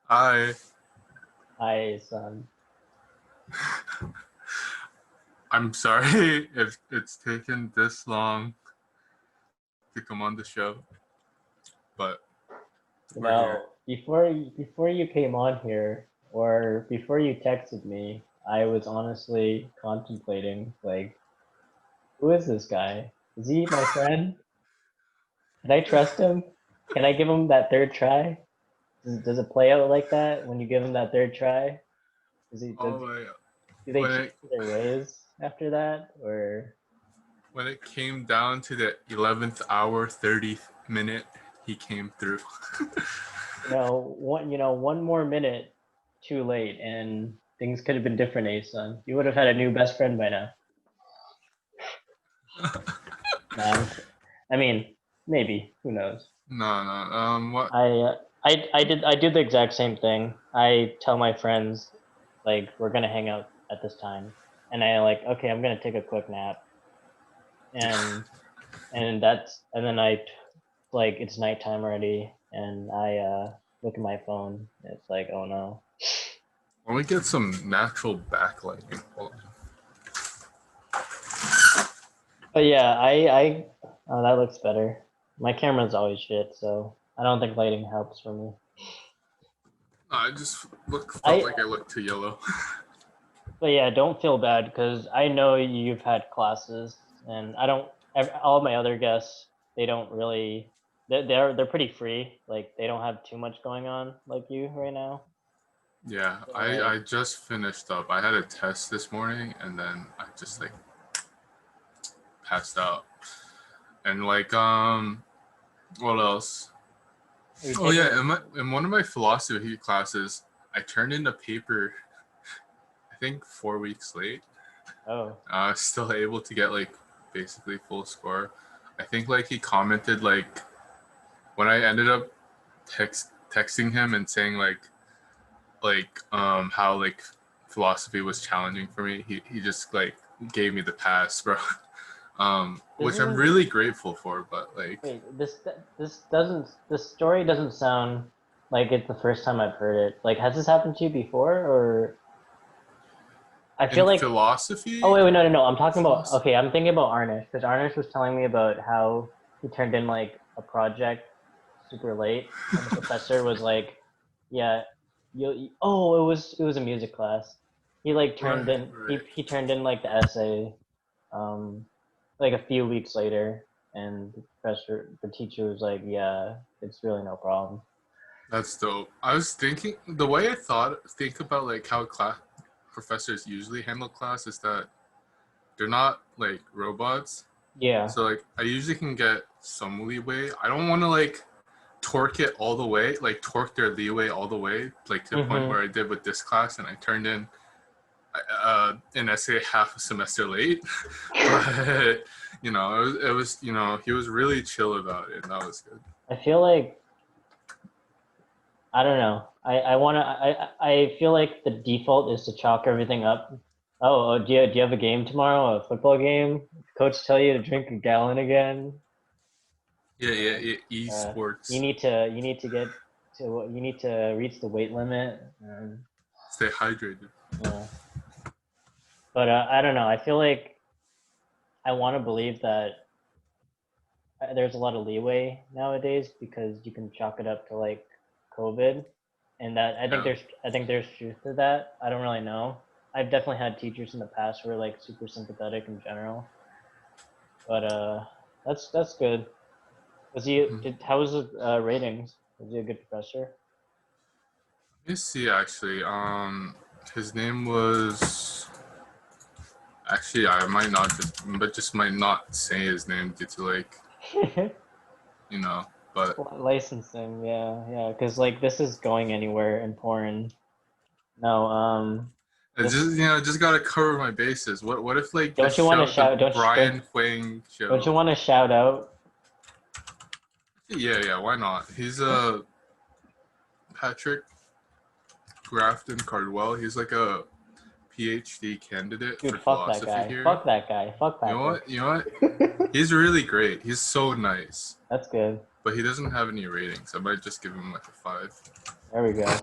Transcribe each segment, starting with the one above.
Hi, Hi, son. I'm sorry if it's taken this long to come on the show, but You we're here. know, before you came on here, or before you texted me, I was honestly contemplating, like, who is this guy? Is he my friend? Can I trust him? Can I give him that third try? Does it play out like that when you give him that third try? Oh my! Do they When change it their ways after that, or when it came down to the 11th hour, 30th minute, he came through. one more minute too late, and things could have been different, Asun. You would have had a new best friend by now. No, I mean, maybe. Who knows? No, no. What? I did the exact same thing. I tell my friends like we're gonna hang out at this time, and I like okay, I'm gonna take a quick nap, and and then like it's nighttime already, and I look at my phone. It's like oh no. Let me get some natural backlighting. But yeah, I oh that looks better. My camera's always shit, so I don't think lighting helps for me. I just felt I like I looked too yellow. But yeah, don't feel bad because I know you've had classes, and I don't. All my other guests, they don't really. They're pretty free. Like they don't have too much going on like you right now. Yeah, So I like, just finished up. I had a test this morning, and then I just like passed out. And what else? are you Oh yeah, taking? in one of my philosophy classes, I turned in a paper. I think 4 weeks late. Oh, Still able to get like basically full score. I think like he commented like when I ended up texting him and saying how like philosophy was challenging for me. He just like gave me the pass, bro. this Which I'm is really grateful for. But like wait. This story doesn't sound like it's the first time I've heard it. Like, has this happened to you before, or I feel in like oh philosophy, wait, no, no, no. I'm talking about okay. I'm thinking about Arnish because Arnish was telling me about how he turned in like a project super late, and the professor was like, "Yeah, oh, it was a music class. He like right, turned in right. he turned in like the essay, like a few weeks later, and the teacher was like, "Yeah, it's really no problem." That's dope. I was thinking the way think about like how class professors usually handle class is that they're not like robots. Yeah. So like I usually can get some leeway. I don't want to like torque it all the way, like torque their leeway all the way, like to the point Mm-hmm. where I did with this class, and I turned in an essay half a semester late. But it was he was really chill about it, and that was good. I feel like I don't know. I want to. I feel like the default is to chalk everything up. Do you have a game tomorrow? A football game? Coach tell you to drink a gallon again. Yeah, yeah, Uh, yeah. you Esports. need you need to reach the weight limit. Stay hydrated. Yeah, but I don't know. I feel like I want to believe that there's a lot of leeway nowadays because you can chalk it up to like COVID, and that Yeah. I think there's truth to that. I don't really know. I've definitely had teachers in the past who are like super sympathetic in general, but that's good. Mm-hmm. How was his ratings? Was he a good professor? Let me see. Actually, his name was. Actually, I might not just might not say his name due to like you know. But Licensing, yeah, yeah, because like this is going anywhere in porn. No, I this just gotta cover my bases. What if like the don't you want to show, the shout? Brian Huang Don't show? you want to shout out? Yeah, yeah. Why not? He's Patrick Grafton Cardwell. He's like a PhD candidate Dude, for fuck that philosophy guy. here. Fuck that guy. Fuck You know Patrick. what? You know what? He's really great. He's so nice, That's good. but he doesn't have any ratings. I might just give him like a 5. There we go.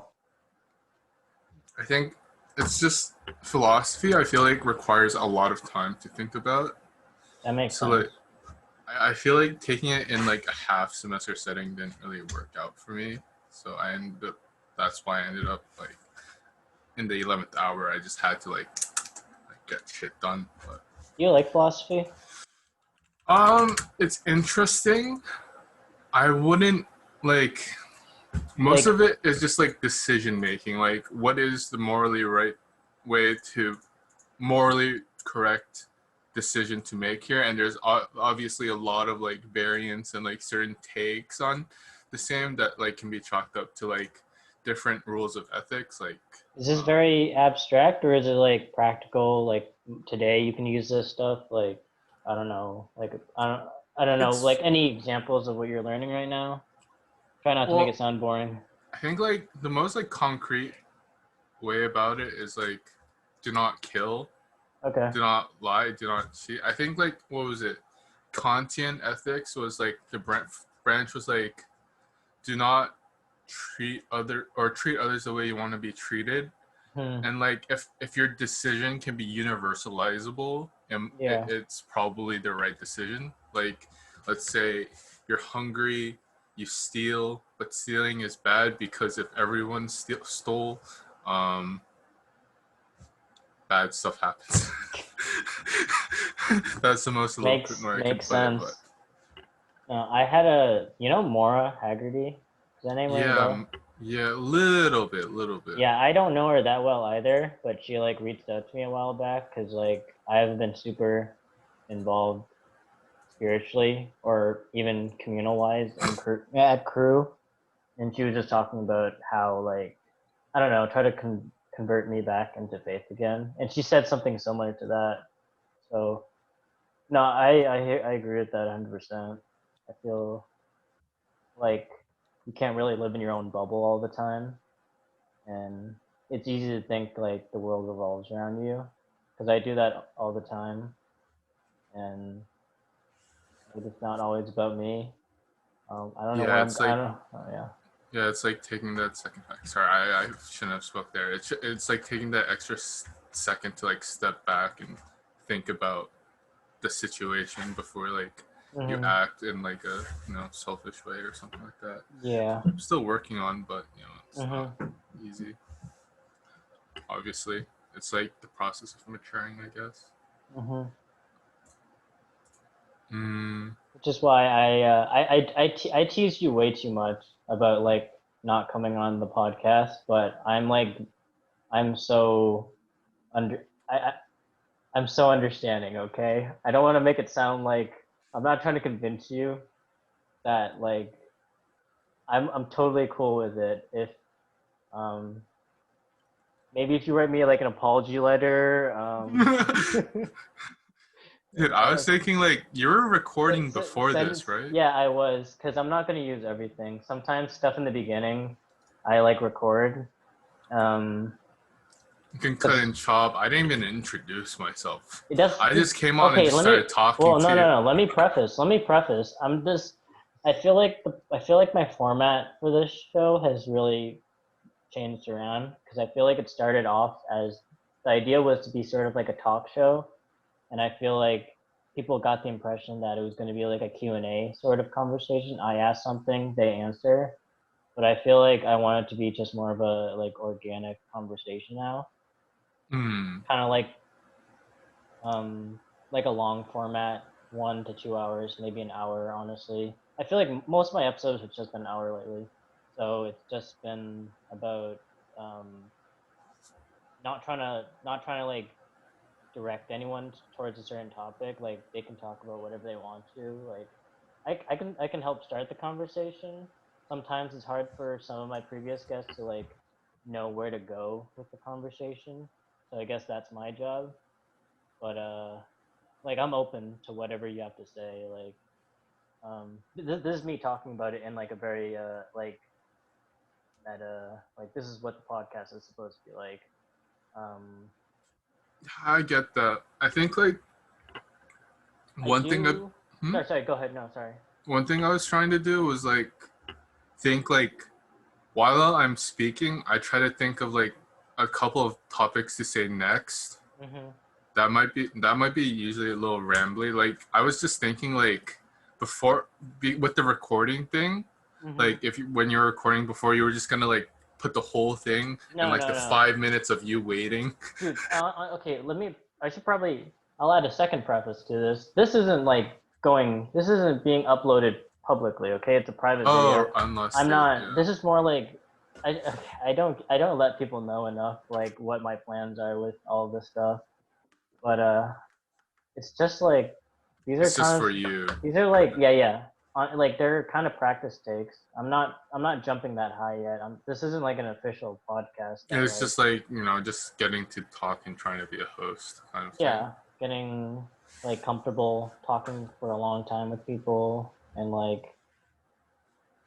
I think it's just philosophy. I feel like requires a lot of time to think about. That makes So like, sense. I feel like taking it in like a half semester setting didn't really work out for me. So I ended up. That's why I ended up like in the 11th hour. I just had to like get shit done. But Do you like philosophy? it's interesting. I wouldn't like most Like, of it is just like decision making. Like, what is the morally right way to morally correct decision to make here? And there's obviously a lot of like variance and like certain takes on the same that like can be chalked up to like different rules of ethics. Like, is this um, very abstract or is it like practical? Like today you can use this stuff. Like, I don't know. Like, I don't know. Like it's any examples of what you're learning right now? Try not to make it well, sound boring. I think like the most like concrete way about it is like do not kill, Okay. do not lie, do not cheat. I think like what was it? Kantian ethics was like the branch was like do not treat others the way you want to be treated. Hmm. And like if your decision can be universalizable and Yeah. it's probably the right decision. Like let's say you're hungry, you steal, but stealing is bad because if everyone stole, um, bad stuff happens. That's the most eloquent way I could Makes put it, but sense. I had Maura Haggerty. Does that name ring a yeah, bell? yeah, little bit. Yeah, I don't know her that well either, but she like reached out to me a while back because like I haven't been super involved spiritually or even communal wise in at crew, and she was just talking about how like I don't know, try to convert me back into faith again, and she said something similar to that. So no, I agree with that 100%. I feel like you can't really live in your own bubble all the time, and it's easy to think like the world revolves around you because I do that all the time, and like, it's not always about me. I don't know where Yeah, I'm. it's I like don't. Oh, yeah. yeah, it's like taking that second. Sorry, I shouldn't have spoke there. It's like taking that extra second to like step back and think about the situation before like you Hmm. act in like a selfish way or something like that. Yeah. I'm still working on, but it's not Hmm. easy. Obviously, it's like the process of maturing, I guess. Hmm. Mm, Which is why I tease you way too much about like not coming on the podcast, but I'm so under I I'm so understanding. Okay, I don't want to make it sound like I'm not trying to convince you that like I'm totally cool with it. If um maybe if you write me like an apology letter, Dude, I was thinking like you were recording before send this, right? yeah I was because I'm not gonna use everything. Sometimes stuff in the beginning I like record. Um, You can cut because and chop. I didn't even introduce myself. it does. I just came on and Okay, just let me. started talking Well, to you. no. Let me preface. Let me preface. I'm just. I feel like my format for this show has really changed around because I feel like it started off as the idea was to be sort of like a talk show, and I feel like people got the impression that it was going to be like a Q&A sort of conversation. I ask something, they answer, but I feel like I want it to be just more of a like organic conversation now, Hmm. kind of um like a long format, 1 to 2 hours, maybe an hour. Honestly, I feel like most of my episodes have just been an hour lately, so it's just been about um not trying to like direct anyone towards a certain topic. Like they can talk about whatever they want to. Like I can help start the conversation. Sometimes it's hard for some of my previous guests to like know where to go with the conversation. So I guess that's my job. But like I'm open to whatever you have to say. Like this is me talking about it in like a very like meta, like this is what the podcast is supposed to be like. Um, I get that. I think like I one thing. do. Hmm? Sorry. Go ahead. No, sorry. One thing I was trying to do was like think like while I'm speaking, I try to think of like a couple of topics to say next. Mhm. That might be usually a little rambly. Like I was just thinking like before with the recording thing, Mhm. like if you, when you're recording before you were just gonna like put the whole thing and No, like the no, no. 5 minutes of you waiting. Dude, okay, I should probably, I'll add a second preface to this. This isn't being uploaded publicly, okay? It's a private Oh, video. unless I'm they not, yeah. this is more like, I don't let people know enough, like, what my plans are with all this stuff. But, it's just like, these are It's just kind for of, you. these are like, yeah, yeah. Like, they're kind of practice takes. I'm not jumping that high yet. This isn't like an official podcast that, It's like, just like just getting to talk and trying to be a host kind of thing. yeah, getting like comfortable talking for a long time with people and like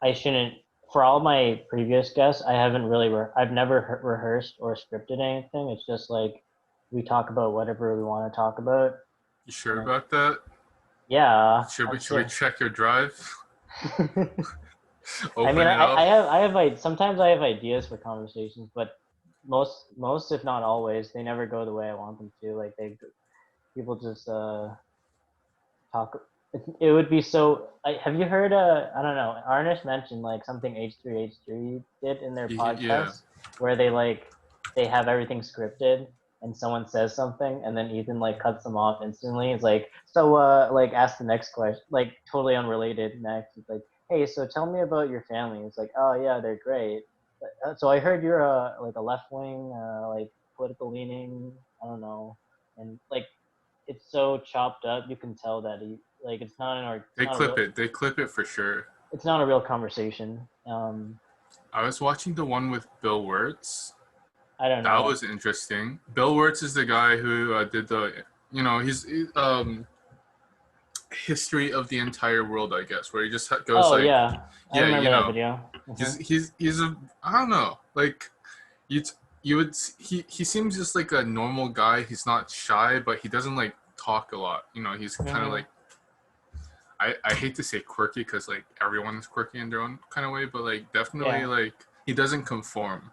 I shouldn't for all my previous guests I haven't really I've never rehearsed or scripted anything. It's just like we talk about whatever we want to talk about. You sure And about that? yeah, Should we I'm should we sure. check your drive? I mean, Open it up. I have sometimes I have ideas for conversations, but most if not always, they never go the way I want them to. Like people just talk. It would be so. Have you heard? I don't know. Arnish mentioned like something H3 did in their Yeah. podcast where they have everything scripted and someone says something and then Ethan like cuts them off instantly. It's like so. Like ask the next question. Like totally unrelated. Next, it's like, hey, so tell me about your family. It's like, oh yeah, they're great. So I heard you're like a left wing, like political leaning. I don't know, and like it's so chopped up you can tell that They clip it. They clip it for sure. it's not a real conversation. I was watching the one with Bill Wirtz. I don't That know. was interesting. Bill Wirtz is the guy who did he's history of the entire world, I guess, where he just goes Oh like, yeah, I yeah, remember that video. he's he's a I don't know, like you you would he seems just like a normal guy. He's not shy, but he doesn't like talk a lot. He's kind of Hmm. like I hate to say quirky because like everyone's quirky in their own kind of way, but like definitely Yeah, like he doesn't conform.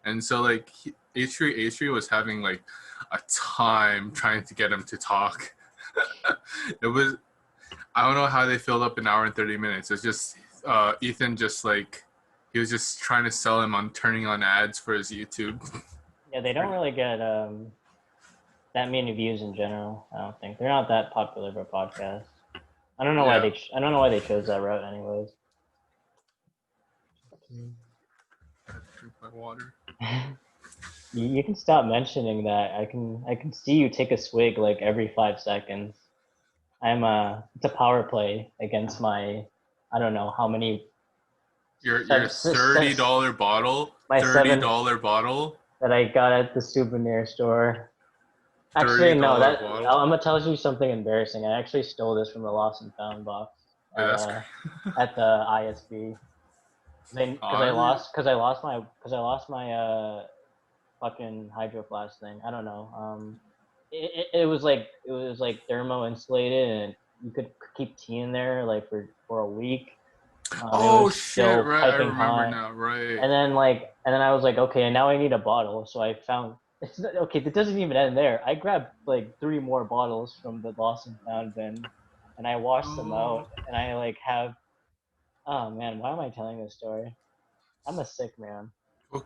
And so like H3 was having like a time trying to get him to talk. It was I don't know how they filled up an hour and 30 minutes. It's just Ethan just like he was just trying to sell him on turning on ads for his YouTube. yeah. They don't really get that many views in general. I don't think they're not that popular for podcasts. Yeah. I don't know why they chose that route, anyways. I have to drink my water. You can stop mentioning that. I can see you take a swig like every 5 seconds. It's a power play against my I don't know how many Your $30 bottle, my thirty seven dollar bottle, that I got at the souvenir store. thirty Actually, no, dollar that bottle. I'm gonna tell you something embarrassing. I actually stole this from the lost and found box Yeah, that's at the ISB honestly. because I lost my fucking hydro flask thing. I don't know. It was like thermo insulated and you could keep tea in there like for a week. It Oh was shit! still Right, I piping remember hot. now. Right. And then I was like, okay, and now I need a bottle. So I found okay. It doesn't even end there. I grabbed like three more bottles from the lost and found bin, and I washed them Oh, out. And I like have oh man, why am I telling this story? I'm a sick man. well,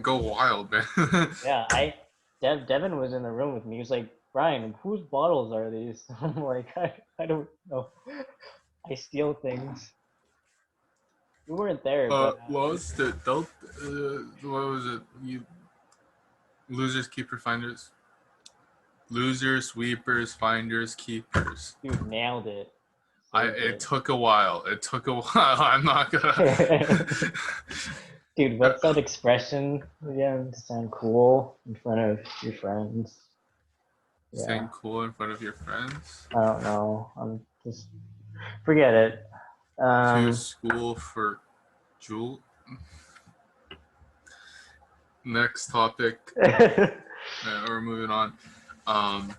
go wild, man. Yeah, Devin was in the room with me. He was like, Brian, whose bottles are these? I'm like, I don't know. I steal things. You weren't there, but What was the don't? What was it? You losers, keeper, finders, losers, sweepers, finders, keepers. dude nailed it. Saved It it. took a while. It took a while. I'm not gonna. Dude, what's that expression again? To sound cool in front of your friends. Yeah, Saying cool in front of your friends. I don't know. I'm just forget it. To Um, school for Jewel. Next topic. We're moving on. Um,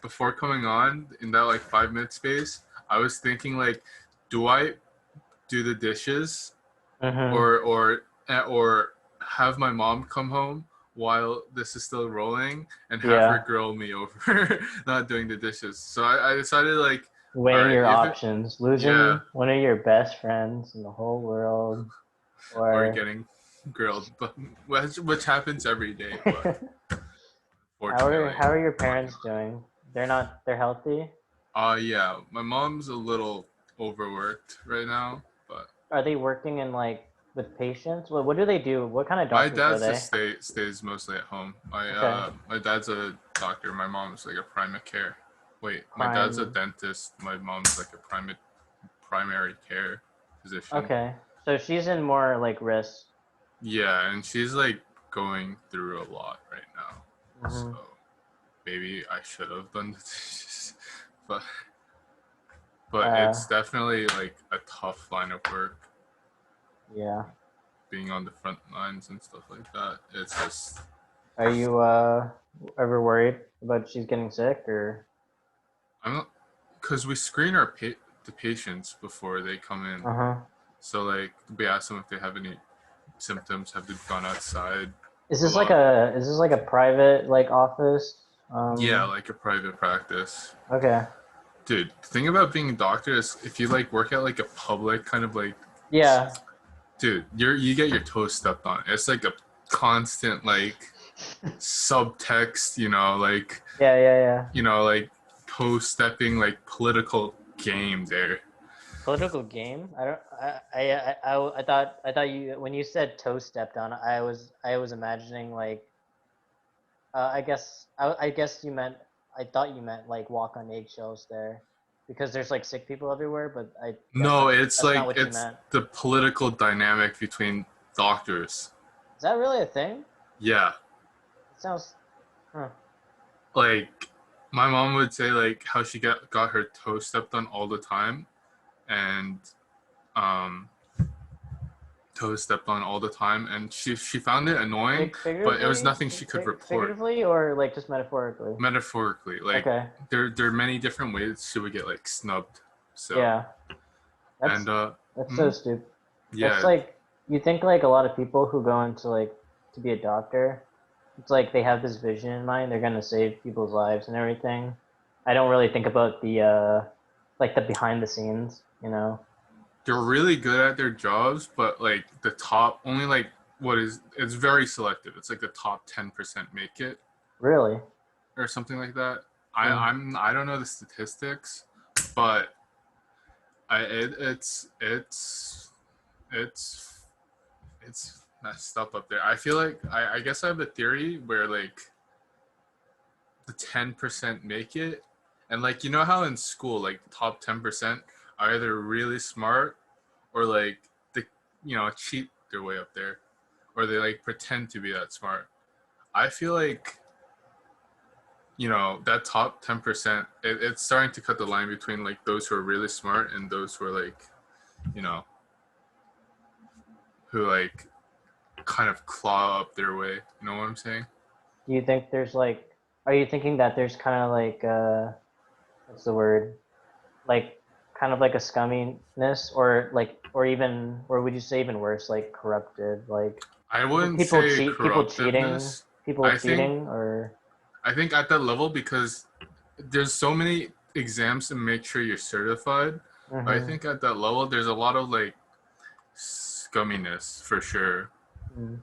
Before coming on in that like 5 minute space, I was thinking like, do I do the dishes mhm. or have my mom come home, while this is still rolling and have her Yeah. grill me over not doing the dishes. So I decided like, all Weighing right, your if it, options, yeah, losing one of your best friends in the whole world, or or getting grilled, but which happens every day. But fortunately, how are your I'm lucky parents doing? They're healthy? yeah, my mom's a little overworked right now, but Are they working in like with patients? What do they do? What kind of my doctors are dad's they? just stays mostly at home. Okay. My dad's a doctor. My mom's like a primary care. Wait, my dad's a Prime. dentist. My mom's like a primary care physician. Okay. So she's in more like risk. Yeah, and she's like going through a lot right now. So Hmm. maybe I should have done the dishes, but Uh, it's definitely like a tough line of work, yeah. being on the front lines and stuff like that. It's just Are you ever worried about she's getting sick or? I'm not, because we screen the patients before they come in. Uh-huh. So like we ask them if they have any symptoms, have they gone outside Is a this like lot. a private like office? Yeah, like a private practice. Okay. Dude, the thing about being a doctor is if you like work at like a public kind of like, Yeah. dude, you get your toes stepped on. It's like a constant like subtext, Yeah, yeah, yeah. like toe stepping like political game there. Political game? I don't. I thought you when you said toe stepped on, I was imagining like I guess you meant I thought you meant like walk on eggshells there, because there's like sick people everywhere. But I guess No, it's that's not like what you it's meant. the political dynamic between doctors. Is that really a thing? Yeah, It sounds. Huh. like my mom would say like how she got her toe stepped on all the time, and um toes stepped on all the time, and she found it annoying, but it was Figuratively, nothing she could report. figuratively, or like just metaphorically. Metaphorically, like Okay. there are many different ways she would get like snubbed. So Yeah. and That's that's so hmm, stupid. That's yeah, like you think like a lot of people who go into like to be a doctor, it's like they have this vision in mind, they're gonna save people's lives and everything. I don't really think about the like the behind the scenes, you know. they're really good at their jobs, but like the top only like what is it's very selective. It's like the top 10% make it Really. or something like that. Hmm. I don't know the statistics, but it's it's messed up there. I feel like I guess I have a theory where like the 10% make it, and like you know how in school like the top 10% are either really smart or like they cheat their way up there, or they like pretend to be that smart. I feel like that top 10%, it's starting to cut the line between like those who are really smart and those who are like you know who like kind of claw up their way. You know what I'm saying? Do you think there's like are you thinking that there's kind of like what's the word? Like kind of like a scumminess, or like or even or would you say even worse, like corrupted, like I wouldn't say corruptiveness. people I think cheating or I think at that level, because there's so many exams to make sure you're certified. I mm-hmm. think at that level there's a lot of like scumminess for sure. Mm.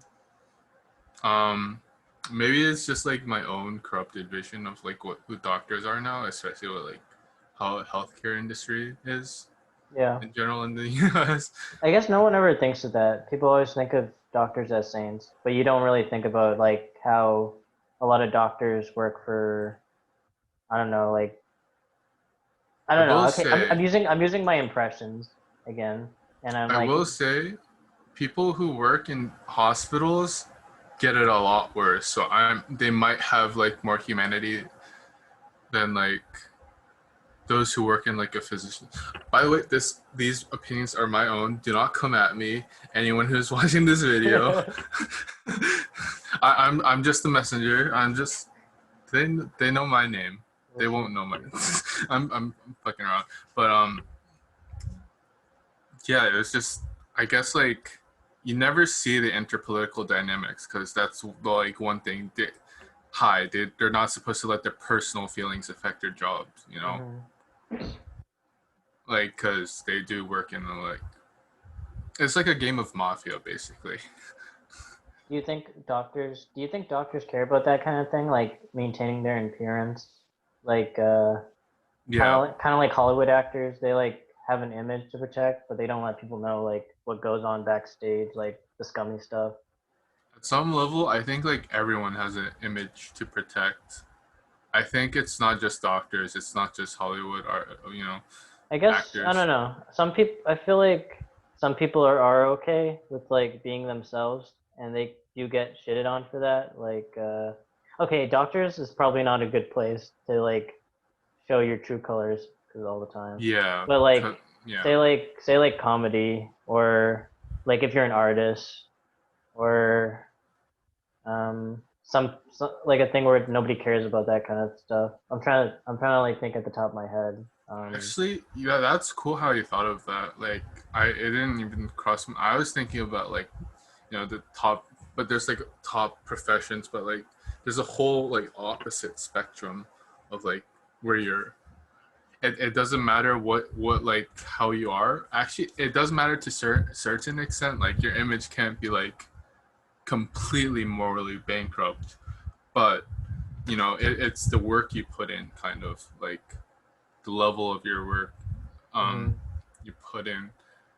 Um, Maybe it's just like my own corrupted vision of like what who doctors are now, especially what like how healthcare industry is Yeah. in general in the U.S. I guess no one ever thinks of that. People always think of doctors as saints, but you don't really think about like how a lot of doctors work for I don't know, like I I don't know. will Okay, say, I'm using my impressions again, and I'm I like, will say, people who work in hospitals get it a lot worse. So they might have like more humanity than like those who work in like a physician. By the way, these opinions are my own. Do not come at me. Anyone who's watching this video, I'm just the messenger. They know my name. They won't know my. I'm fucking around, but yeah, it was just I guess like you never see the interpolitical dynamics because that's like one thing. They're not supposed to let their personal feelings affect their jobs, you know, Hmm. like because they do work in the like it's like a game of mafia basically. Do you think doctors care about that kind of thing, like maintaining their appearance? Like Yeah, kind of like Hollywood actors, they like have an image to protect, but they don't let people know like what goes on backstage, like the scummy stuff. at some level, I think like everyone has an image to protect. I think it's not just doctors, it's not just Hollywood art, you know, I guess I don't actors. know. Some people, I feel like some people are okay with like being themselves, and they do get shitted on for that. Like, okay, doctors is probably not a good place to like show your true colors because all the time. Yeah, But yeah. say like comedy or like if you're an artist or some like a thing where nobody cares about that kind of stuff. I'm trying to like think at the top of my head. Actually, yeah, that's cool how you thought of that. Like, it didn't even cross. I was thinking about like, you know, the top, but there's like top professions, but like, there's a whole like opposite spectrum of like where you're. It doesn't matter what like how you are. Actually, it does matter to certain extent. Like your image can't be like completely morally bankrupt, but you know, it's the work you put in, kind of like the level of your work um, Mm-hmm. you put in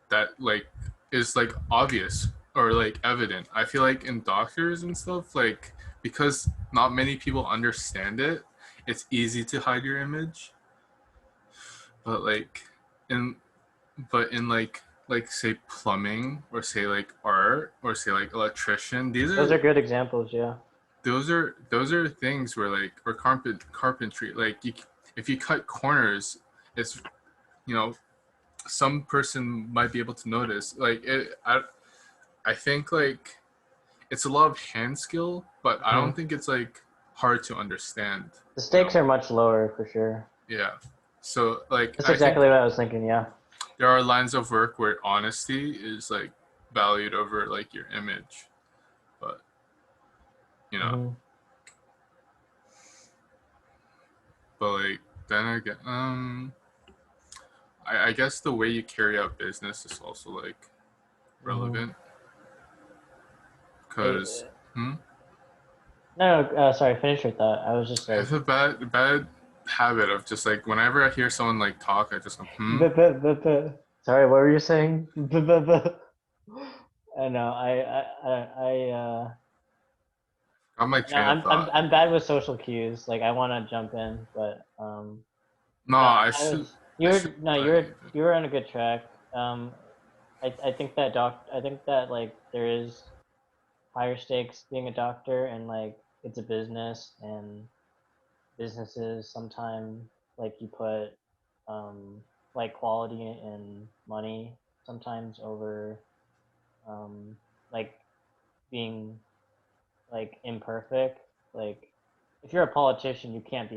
that like is like obvious or like evident. I feel like in doctors and stuff, like because not many people understand it, it's easy to hide your image. But like in in like say plumbing or say like art or say like electrician, Those are good examples, yeah. those are things where like or carpentry like if you cut corners, it's you know some person might be able to notice. Like I think like it's a lot of hand skill, but I don't Hmm. think it's like hard to understand. The You stakes know? are much lower for sure. Yeah. So like That's I think exactly what I was thinking. Yeah. there are lines of work where honesty is like valued over like your image, but you know, Hmm. but like then again, I guess the way you carry out business is also like Hmm. relevant because hmm? No, no, sorry. Finish your thought. I was just I have like, a bad habit of just like whenever I hear someone like talk, I just go sorry. What were you saying? I know. got my No, train of thought. I'm bad with social cues. Like I want to jump in, but No, no, I should let you. you were on a good track. I think that I think that like there is higher stakes being a doctor, and like it's a business, and businesses sometimes like you put um like quality and money sometimes over um like being like imperfect. Like if you're a politician, you can't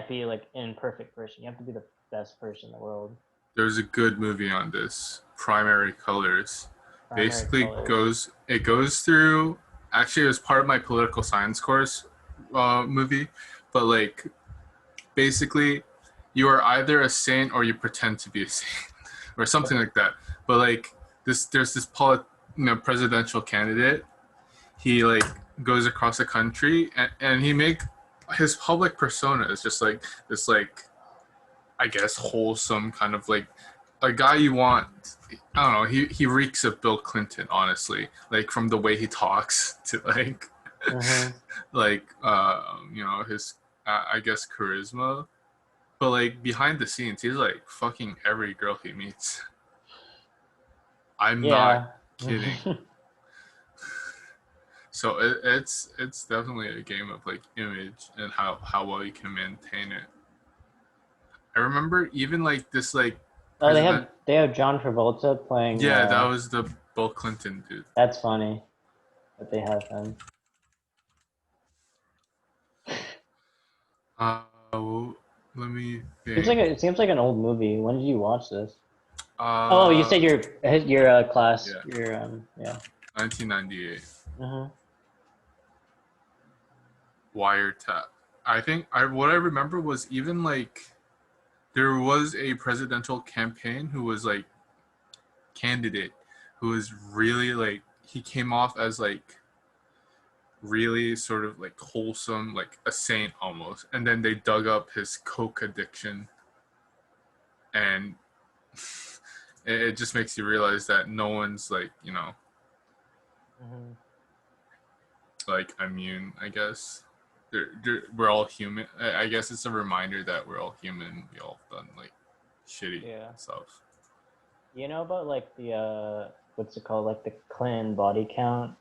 be like an imperfect person. You have to be the best person in the world. There's a good movie on this. Primary Colors. Primary Basically colors. goes through. Actually, it was part of my political science course movie, but like basically, you are either a saint or you pretend to be a saint, or something like that. But like there's this presidential candidate. He like goes across the country and he make his public persona is just like this like I guess wholesome kind of like a guy you want. I don't know. He reeks of Bill Clinton, honestly. Like from the way he talks to like Mm-hmm. like you know his I guess charisma. But like behind the scenes, he's like fucking every girl he meets. I'm not Yeah. kidding. So it's definitely a game of like image and how well you can maintain it. I remember even like this like Oh, president. they have John Travolta playing. Yeah, that was the Bill Clinton dude. That's funny that they have him. Well, let me Seems like think. it seems like an old movie. When did you watch this? Oh, you said your class, Yeah, your yeah. 1998. Mhm. Wiretap. I think what I remember was even like there was a presidential campaign who was like candidate who was really like he came off as like really sort of like wholesome, like a saint almost. And then they dug up his coke addiction, and it just makes you realize that no one's like Mhm. like immune. I guess we're all human. I guess it's a reminder that we're all human. We all done like shitty Yeah. stuff. You know about like the what's it called, like the Klan body count?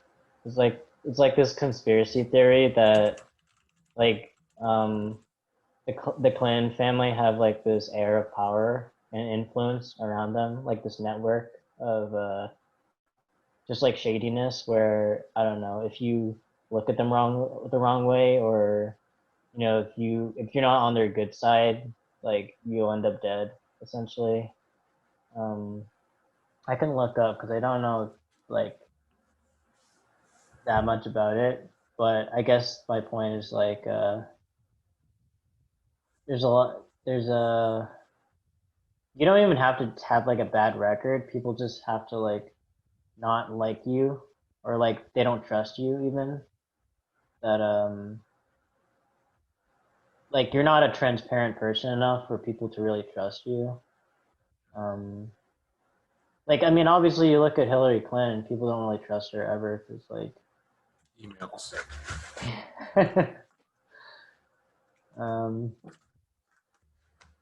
It's like this conspiracy theory that like the Klan family have like this air of power and influence around them, like this network of just like shadiness where I don't know, if you look at them the wrong way, or if you're not on their good side, like you'll end up dead essentially. Um, I can look up because I don't know like that much about it, but I guess my point is like there's a you don't even have to have like a bad record. People just have to like not like you, or like they don't trust you even. That like you're not a transparent person enough for people to really trust you. Um, like I mean, obviously you look at Hillary Clinton, people don't really trust her ever because like Emails. um,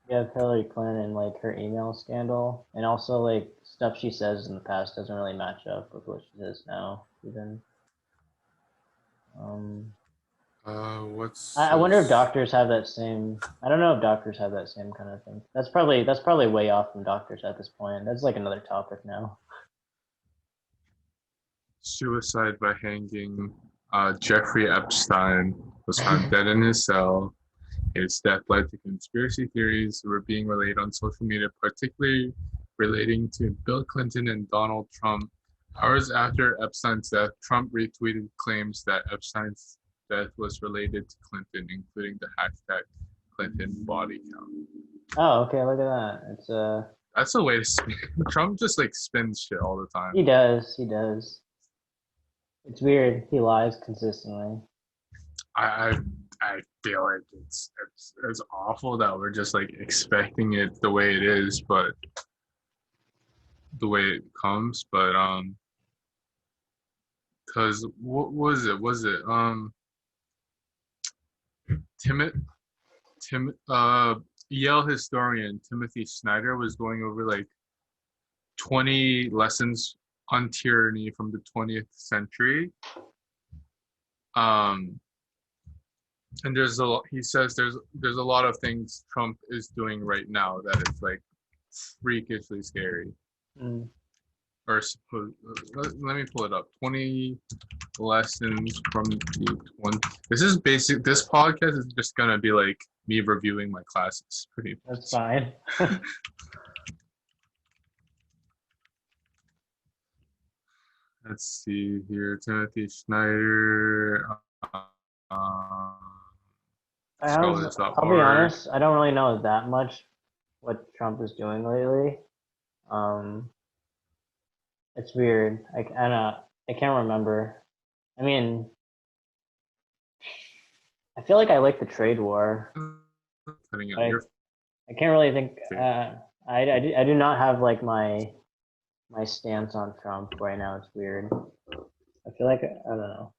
you have Hillary Clinton and like her email scandal, and also like stuff she says in the past doesn't really match up with what she says now. Even um, What's I wonder if this? doctors have that same. I don't know if doctors have that same kind of thing. That's probably way off from doctors at this point. That's like another topic now. Suicide by hanging. Jeffrey Epstein was found dead in his cell. His death led to conspiracy theories that were being relayed on social media, particularly relating to Bill Clinton and Donald Trump. Hours after Epstein's death, Trump retweeted claims that Epstein's death was related to Clinton, including the hashtag Clinton body count. Oh, okay. Look at that. It's That's a way to spin. Trump just like spins shit all the time. he does. He does. It's weird. He lies consistently. I I, I feel like it's awful that we're just like expecting it the way it is, but the way it comes. But because what was it? Was it Tim Tim Yale historian Timothy Snyder was going over like 20 lessons on tyranny from the 20th century. Um, and he says there's a lot of things Trump is doing right now that is like freakishly scary. Mm, Or suppose let me pull it up. 20 lessons from the one. This is basic. This podcast is just gonna be like me reviewing my classes, pretty that's much. fine. Let's see here. Timothy Schneider. Uh, I'll be scholars.org. honest. I don't really know that much what Trump is doing lately. Um, it's weird. I don't. I can't remember. I mean, I feel like I like the trade war, Putting but out your I can't really think. favorite. I do not have like my stance on Trump right now. It's weird. I feel like I don't know.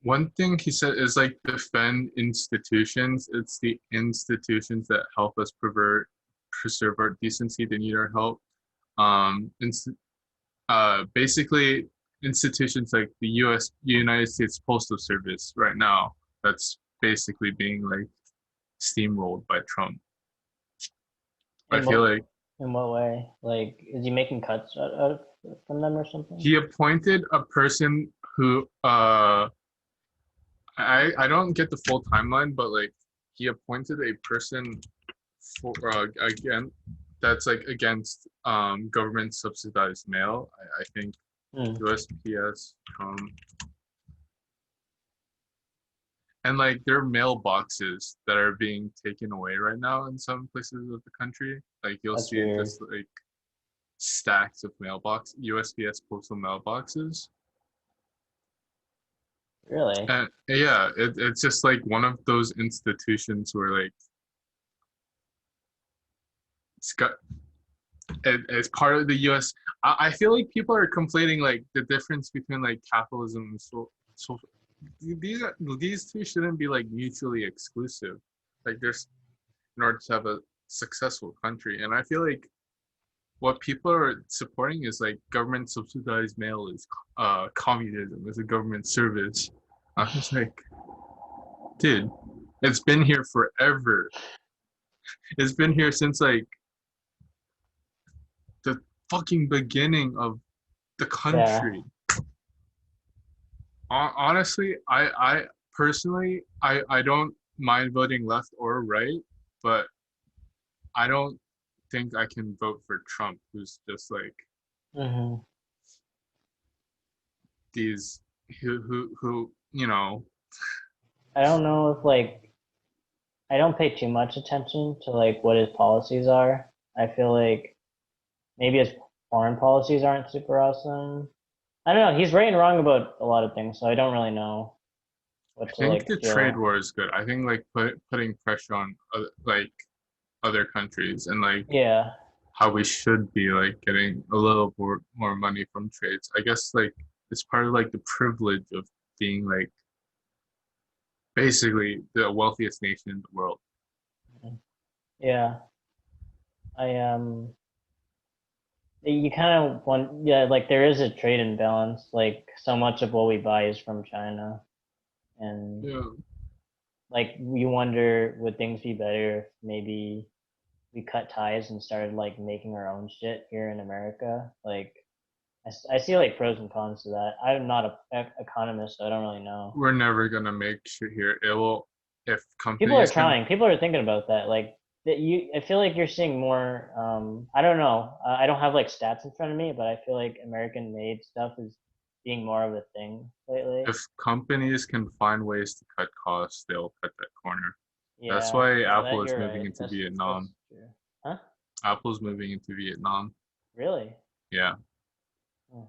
One thing he said is like defend institutions. It's the institutions that help us preserve our decency. They need our help. Inst- Basically institutions like the United States Postal Service right now. That's basically being like steamrolled by Trump. I In feel what like in what way? Like, is he making cuts from them or something? he appointed a person who I don't get the full timeline, but like he appointed a person for again, that's like against government subsidized mail. I think Hmm, USPS and like there are mailboxes that are being taken away right now in some places of the country. Like you'll that's see weird. just like stacks of mailbox USPS postal mailboxes. Really? And yeah, it's just like one of those institutions where like it's got as part of the U.S. I feel like people are conflating like the difference between like capitalism and so these two shouldn't be like mutually exclusive. Like there's in order to have a successful country, and I feel like what people are supporting is like government subsidized mail is communism, is a government service. I'm just like, dude, it's been here forever. It's been here since like the fucking beginning of the Yeah. country. Honestly, I personally, I don't mind voting left or right, but I don't think I can vote for Trump, who's just like Hmm. these who I don't know if like I don't pay too much attention to like what his policies are. I feel like maybe his foreign policies aren't super awesome. I don't know. He's right and wrong about a lot of things, so I don't really know what I to think like the trade feel. war is good. I think like putting pressure on like other countries and like Yeah. how we should be like getting a little more money from trades. I guess like it's part of like the privilege of being like basically the wealthiest nation in the world. Yeah. I you kind of want, yeah, like there is a trade imbalance. Like so much of what we buy is from China, and Yeah, like you wonder would things be better if maybe we cut ties and started like making our own shit here in America. Like I see like pros and cons to that. I'm not a economist, so I don't really know. we're never gonna make shit here. It will if People are companies can. trying. People are thinking about that. Like that you, I feel like you're seeing more. I don't know. I don't have like stats in front of me, but I feel like American-made stuff is being more of a thing lately. If companies can find ways to cut costs, they'll cut that corner. That's Yeah, why yeah, Apple that is you're moving right. into That's Vietnam. true. Huh? Apple's moving into Vietnam. Really? Yeah, Hmm.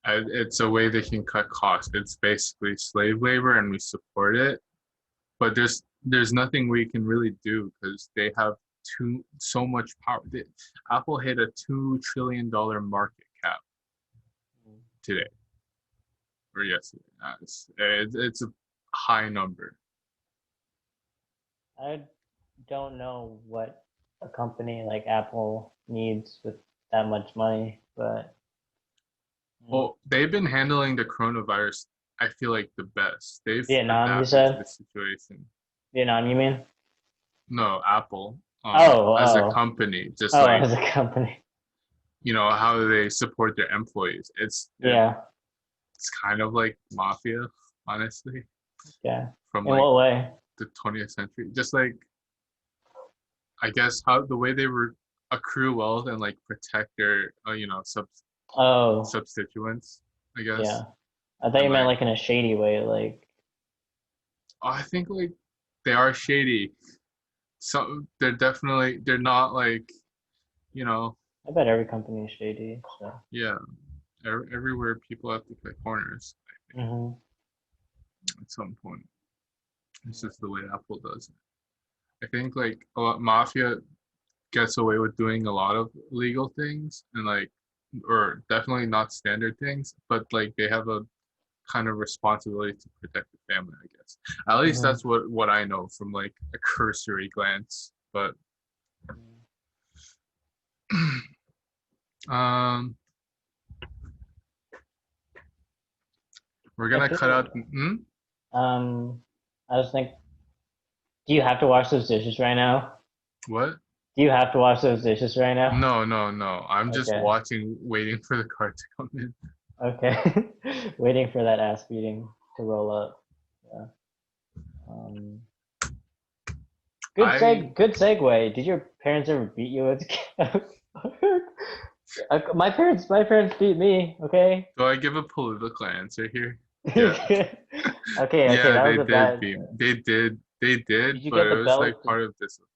it's a way they can cut costs. It's basically slave labor, and we support it. But there's nothing we can really do because they have too so much power. Apple hit a $2 trillion market cap today or yesterday. It's a high number. I don't know what a company like Apple needs with that much money, but mm. Well, they've been handling the coronavirus, I feel like the best. They've Vietnam, you adapted to said? the situation. Vietnam, you mean? No, Apple, Oh, as a oh, company, just oh, like as a company. how they support their employees. Yeah, It's kind of like mafia, honestly, yeah. from In like what way? the 20th century. Just like I guess how the way they were accrue wealth and like protect their Oh, substituents, I guess. yeah. I thought And you meant like like in a shady way, like, I think like they are shady. So they're not like you know I bet every company is shady, so. yeah, everywhere people have to cut corners Hmm. at some point. It's just the way Apple does it. I think like a lot mafia gets away with doing a lot of legal things and like or definitely not standard things, but like they have a kind of responsibility to protect the family, I guess. At least Hmm. that's what I know from like a cursory glance. But um we're I gonna cut feel, out I was thinking, do you have to wash those dishes right now? what? Do you have to wash those dishes right now? No, no, no. I'm just Okay, watching, waiting for the car to come in. okay. Waiting for that ass beating to roll up. Yeah. Um, I Good segue. Did your parents ever beat you as a kid? My parents beat me. Okay. do I give a political answer here? Yeah. Okay, okay, Yeah, that they was a did bad. beat. They did, Did you but get it the was like belt? Did part of discipline.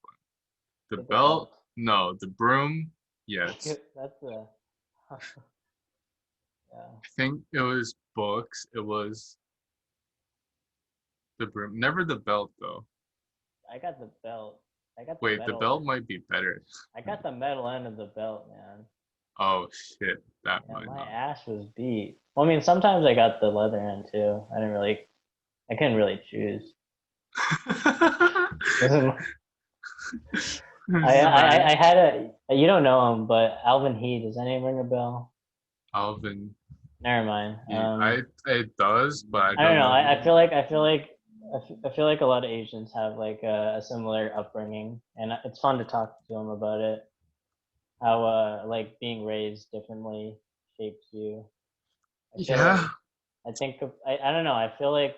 The you get the belt, belt? no. The broom, yes. That's the. Yeah. I think it was books. It was the broom. Never the belt though. I got the belt. I got the Wait, the belt metal. might be better. I got the metal end of the belt, man. Oh shit, that Yeah, might my not. ass was beat. Well, I mean, sometimes I got the leather end too. I couldn't really choose. This is my, This is I my had you don't know him, but Alvin He, does that name ring a bell? Alvin. Never mind. I it does, but I I don't don't know. know I who. feel like I feel like a lot of Asians have like a similar upbringing, and it's fun to talk to them about it. How like being raised differently shapes you. I feel Yeah. like I don't know. I feel like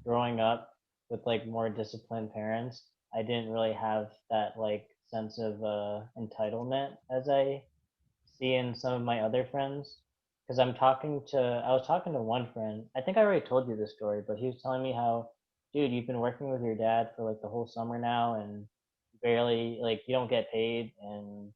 growing up with like more disciplined parents, I didn't really have that like sense of entitlement as I see in some of my other friends. Because I was talking to one friend. I think I already told you this story, but he was telling me how, dude, you've been working with your dad for like the whole summer now, and barely like you don't get paid, and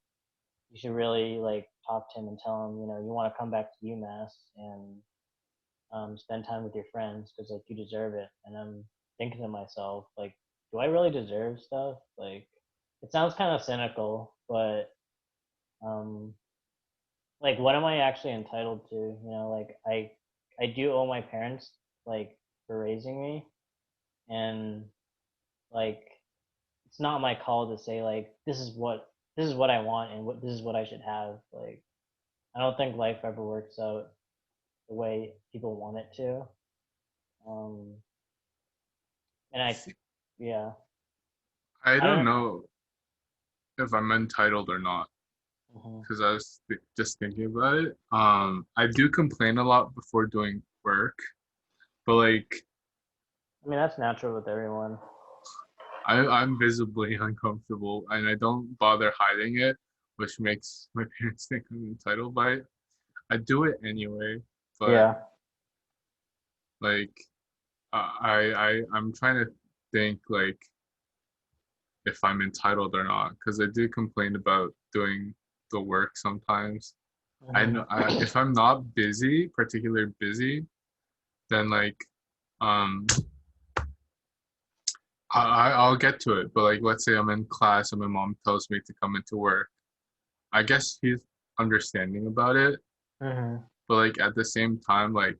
you should really like talk to him and tell him, you want to come back to UMass and spend time with your friends because like you deserve it. And I'm thinking to myself, like, do I really deserve stuff? Like, it sounds kind of cynical, but um, like, what am I actually entitled to? Like I do owe my parents like for raising me, and like it's not my call to say like this is what I want and this is what I should have. Like, I don't think life ever works out the way people want it to. Um, and yeah, I I don't don't. know if I'm entitled or not Mhm. because I was just thinking about it. I do complain a lot before doing work, but like I mean, that's natural with everyone. I'm visibly uncomfortable and I don't bother hiding it, which makes my parents think I'm entitled by it. I do it anyway, but Yeah. like I'm trying to think like if I'm entitled or not because I do complain about doing the work sometimes. I Hmm. know if I'm not busy, particularly busy, then like um I'll get to it. But like let's say I'm in class and my mom tells me to come into work. I guess she's understanding about it, Hmm. but like at the same time, like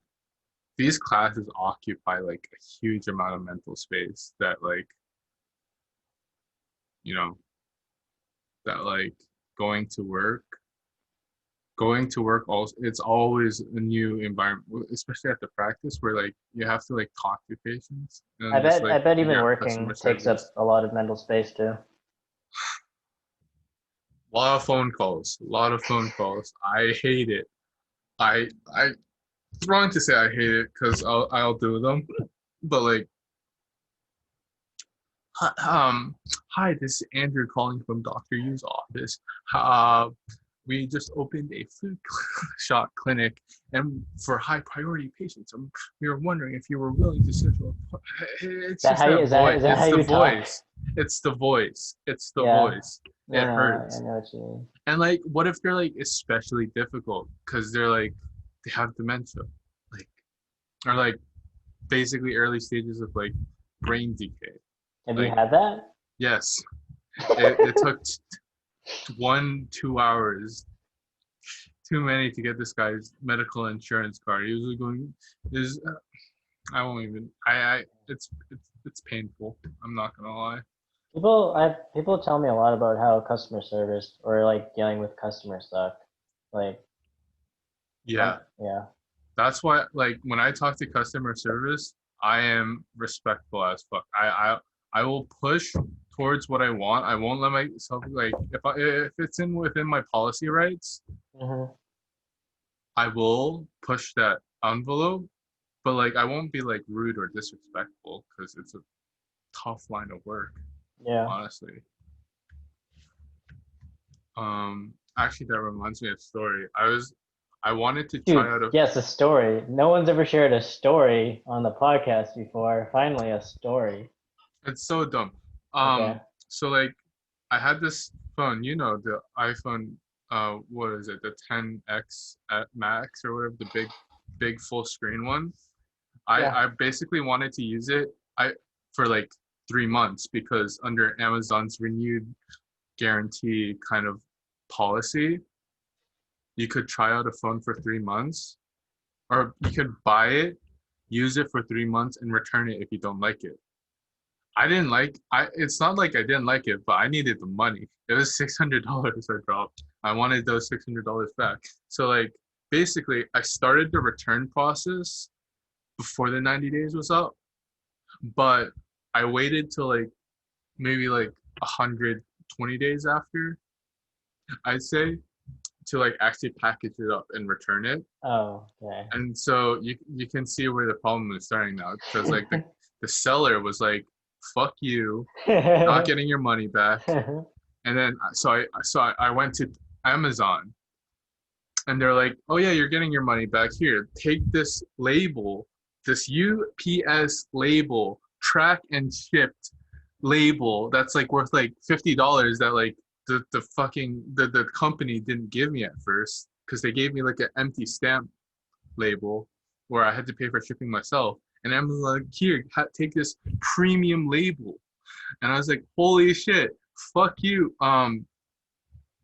these classes occupy like a huge amount of mental space that like you know that like going to work going to work also it's always a new environment, especially at the practice where like you have to like talk to patients and just I like bet even figure out customer working takes up service. a lot of mental space too. A lot of phone calls, a lot of phone calls. I hate it. I it's wrong to say I hate it because I'll do them, but like hi, this is Andrew calling from Dr. Yu's office. Uh, we just opened a food shot clinic and for high priority patients. We were wondering if you were willing to schedule. It's just that Is voice. that how It's the you talk? voice. It's the voice. It's the Yeah. voice. No, It no, I hurts. know what you mean. And like, what if they're like especially difficult because they're like they have dementia, like or like basically early stages of like brain decay. Have you Like had that? yes, it took 2 hours too many to get this guy's medical insurance card. He was going, is I won't even. It's painful. I'm not gonna lie. People tell me a lot about how customer service or like dealing with customers suck. Like Yeah, yeah. that's why. Like when I talk to customer service, I am respectful as fuck. I will push towards what I want. I won't let myself like if it's in within my policy rights, Hmm. I will push that envelope. But like I won't be like rude or disrespectful because it's a tough line of work. Yeah. honestly. Actually, that reminds me of a story. I wanted to try Dude, out a. yes, a story. No one's ever shared a story on the podcast before. Finally, a story. It's so dumb. Okay. So like, I had this phone, the iPhone. What is it? The 10X at Max or whatever, the big full screen one. Yeah. I basically wanted to use it for like 3 months because under Amazon's renewed guarantee kind of policy, you could try out a phone for 3 months, or you could buy it, use it for 3 months, and return it if you don't like it. I didn't like I It's not like I didn't like it, but I needed the money. It was $600 I dropped. I wanted those $600 back. So like basically I started the return process before the 90 days was up, but I waited till like maybe like 120 days after, I'd say, to like actually package it up and return it. Oh, okay. And so you can see where the problem is starting now, because like the seller was like, "Fuck you, not getting your money back." And then I went to Amazon, and they're like, "Oh yeah, you're getting your money back. Here, take this label, this UPS label, track and shipped label that's like worth like $50 that like the fucking the company didn't give me at first, because they gave me like an empty stamp label where I had to pay for shipping myself. And Amazon was like, here, take this premium label." And I was like, holy shit, fuck you,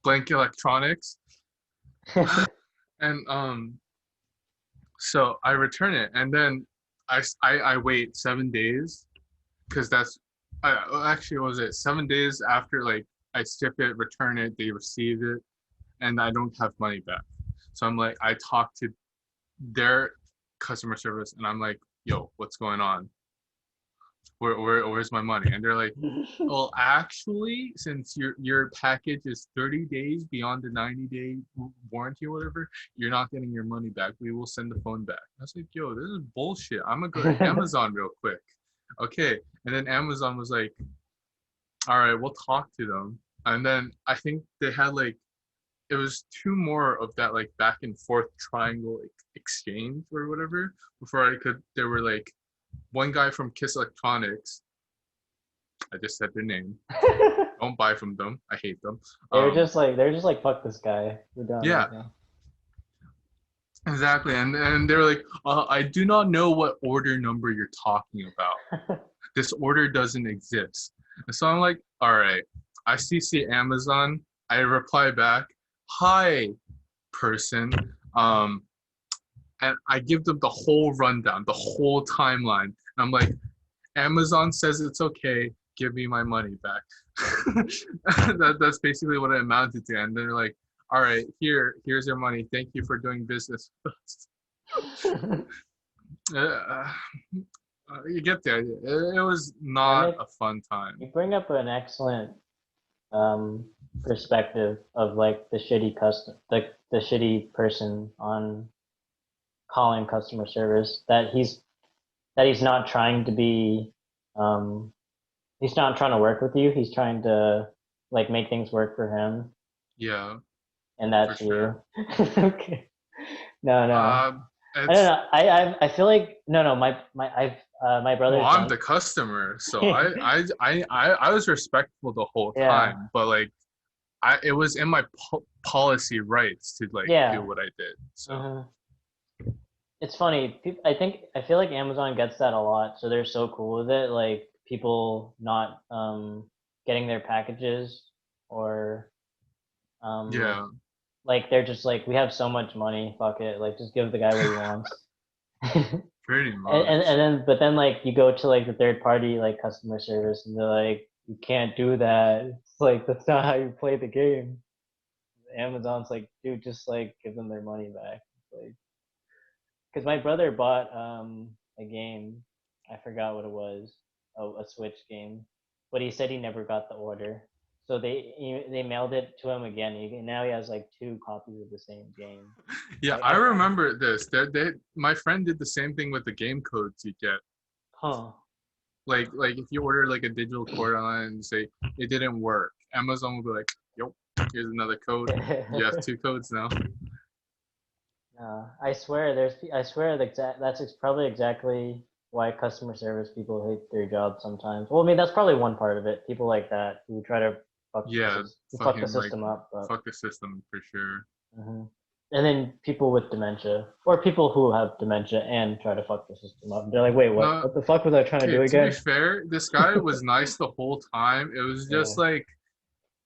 Blank Electronics. And so I return it, and then I wait 7 days, because actually, what was it 7 days after like I ship it, return it, they receive it, and I don't have money back. So I'm like, I talked to their customer service, and I'm like, yo, what's going on? Where's my money? And they're like, well, actually, since your package is 30 days beyond the 90-day warranty or whatever, you're not getting your money back. We will send the phone back. I was like, yo, this is bullshit. I'm gonna go to Amazon real quick. Okay. And then Amazon was like, all right, we'll talk to them. And then I think they had like, it was two more of that like back and forth triangle like exchange or whatever before I could. There were like one guy from Kiss Electronics. I just said their name. Don't buy from them. I hate them. They're just like fuck this guy. We're done Yeah, right now. exactly. And they were like, I do not know what order number you're talking about. This order doesn't exist. And so I'm like, all right. I CC Amazon. I reply back, hi, person. Um, and I give them the whole rundown, the whole timeline. And I'm like, Amazon says it's okay. Give me my money back. That's basically what it amounted to. And they're like, all right, here's your money. Thank you for doing business with us. Uh, you get the idea. It was That not makes a fun time. You bring up an excellent um perspective of like the shitty person on calling customer service, that he's not trying to be um he's not trying to work with you. He's trying to like make things work for him, Yeah, and for that's sure. you. Okay. No, no. I don't It's know. I feel like no, my Well, brother's I'm done. the customer, so I was respectful the whole Yeah. time, but like it was in my policy rights to like do Yeah. what I did. So Mhm. It's funny. I feel like Amazon gets that a lot, so they're so cool with it. Like people not getting their packages, or um yeah, like they're just like, we have so much money, fuck it, like just give the guy what he wants. and, pretty and much. then but then like you go to like the third party like customer service, and they're like, you can't do that. It's like, that's not how you play the game. Amazon's like, dude, just like give them their money back. It's like, because my brother bought a game, I forgot what it was, a Switch game, but he said he never got the order. So they mailed it to him again. Now he has like two copies of the same game. Yeah, I I remember this. My friend did the same thing with the game codes you get. huh. Like if you order like a digital cord online and say it didn't work, Amazon will be like, "Yep, here's another code. You have two codes now." I swear I swear probably exactly why customer service people hate their job sometimes. Well, I mean that's probably one part of it. People like that who try to Yeah, fuck the fucking like system up, but fuck the system for sure. hmm and then people with dementia or people who have dementia and try to fuck the system up. They're like, wait, what? No, What the fuck was I trying to okay. do To be again? fair, this guy was nice the whole time. It was Yeah. just like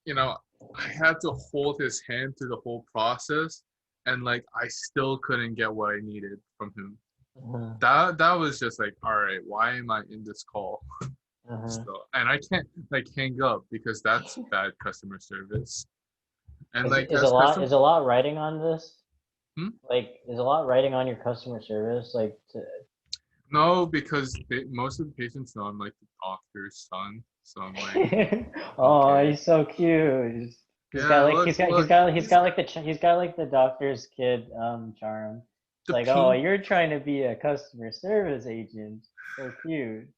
you know, I had to hold his hand through the whole process, and like I still couldn't get what I needed from him. hmm That was just like, all right, why am I in this call hmm still? And I can't like hang up because that's bad customer service. And like as Is custom, a lot writing on this? hmm? Like, is a lot writing on your customer service? Like, No, because most of the patients know I'm like the doctor's son, so I'm like, oh, okay, he's so cute. He's got yeah, like look, look, he's got like the doctor's kid charm. It's the like, oh, paint. you're trying to be a customer service agent. So cute.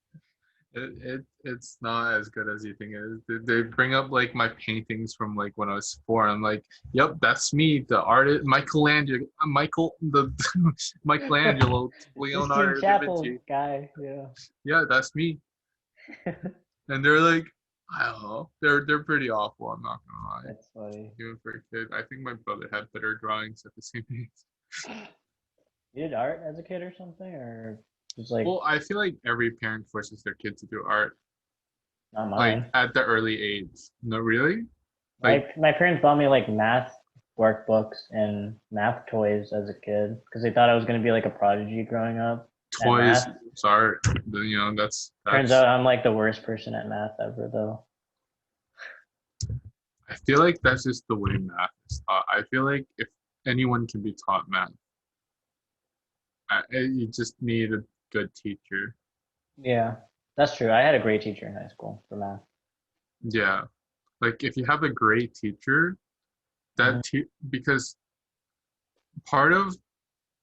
It's not as good as you think it is. They bring up like my paintings from like when I was four. I'm like, yep, that's me, the artist, the Michelangelo, Sistine Leonardo da Chapel Vinci. guy. Yeah. Yeah, that's me. And they're like, I don't know, they're pretty awful. I'm not gonna lie. That's funny. Even for a kid, I think my brother had better drawings at the same age. You did art as a kid or something, or just like Well, I feel like every parent forces their kid to do art, not like mine. at the early age. No, really? Like My parents bought me like math workbooks and math toys as a kid because they thought I was gonna be like a prodigy growing up at toys, math. art. Turns That's. out I'm like the worst person at math ever though. I feel like that's just the way math is taught. I feel like if anyone can be taught math, you just need a good teacher. Yeah, that's true. I had a great teacher in high school for math. Yeah, like if you have a great teacher, hmm because part of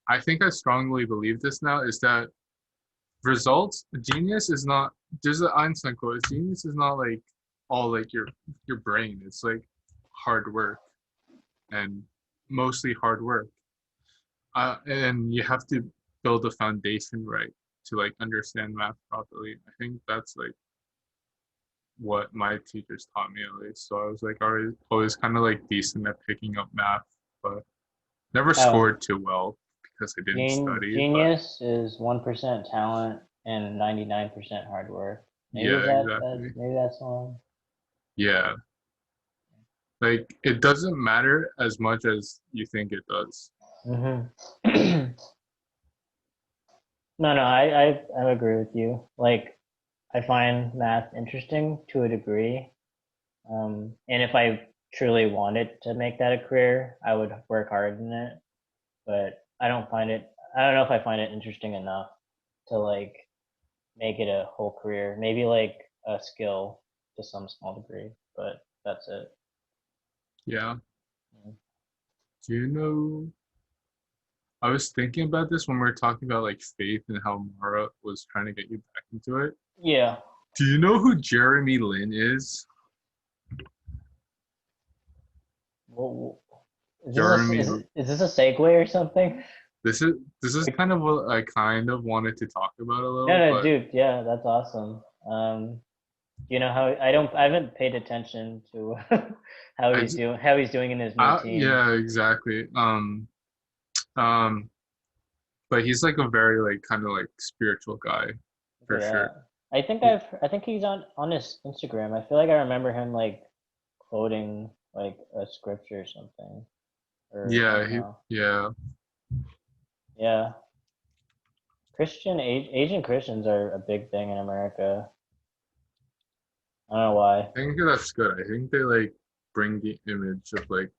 I think I strongly believe this now is that results genius is not there's an Einstein quote. Genius is not like all like your brain. It's like hard work and mostly hard work. And you have to build a foundation right to like understand math properly. I think that's like what my teachers taught me at least. So I was like always kind of like decent at picking up math, but never Oh, scored too well because I didn't study. But genius is 1% talent and 99% hard work. yeah, exactly. Maybe that's one. Yeah, like it doesn't matter as much as you think it does. hmm No, I agree with you. Like I find math interesting to a degree. And if I truly wanted to make that a career, I would work hard in it. But I don't know if I find it interesting enough to like make it a whole career. Maybe like a skill to some small degree, but that's it. Yeah. Do you know I was thinking about this when we were talking about like faith and how Mara was trying to get you back into it. Yeah. Do you know who Jeremy Lin is? Well, Jeremy, is this a segue or something? this is kind of what I kind of wanted to talk about a No, little, no, but dude. Yeah, that's awesome. You know how I haven't paid attention to I, how he's doing in his new team. yeah, exactly. Um, but he's like a very like kind of like spiritual guy Look for at sure. that. He- I think he's on his Instagram. I feel like I remember him like quoting like a scripture or something. Or I don't know. yeah. Yeah. Asian Christians are a big thing in America. I don't know why. I think that's good. I think they like bring the image of like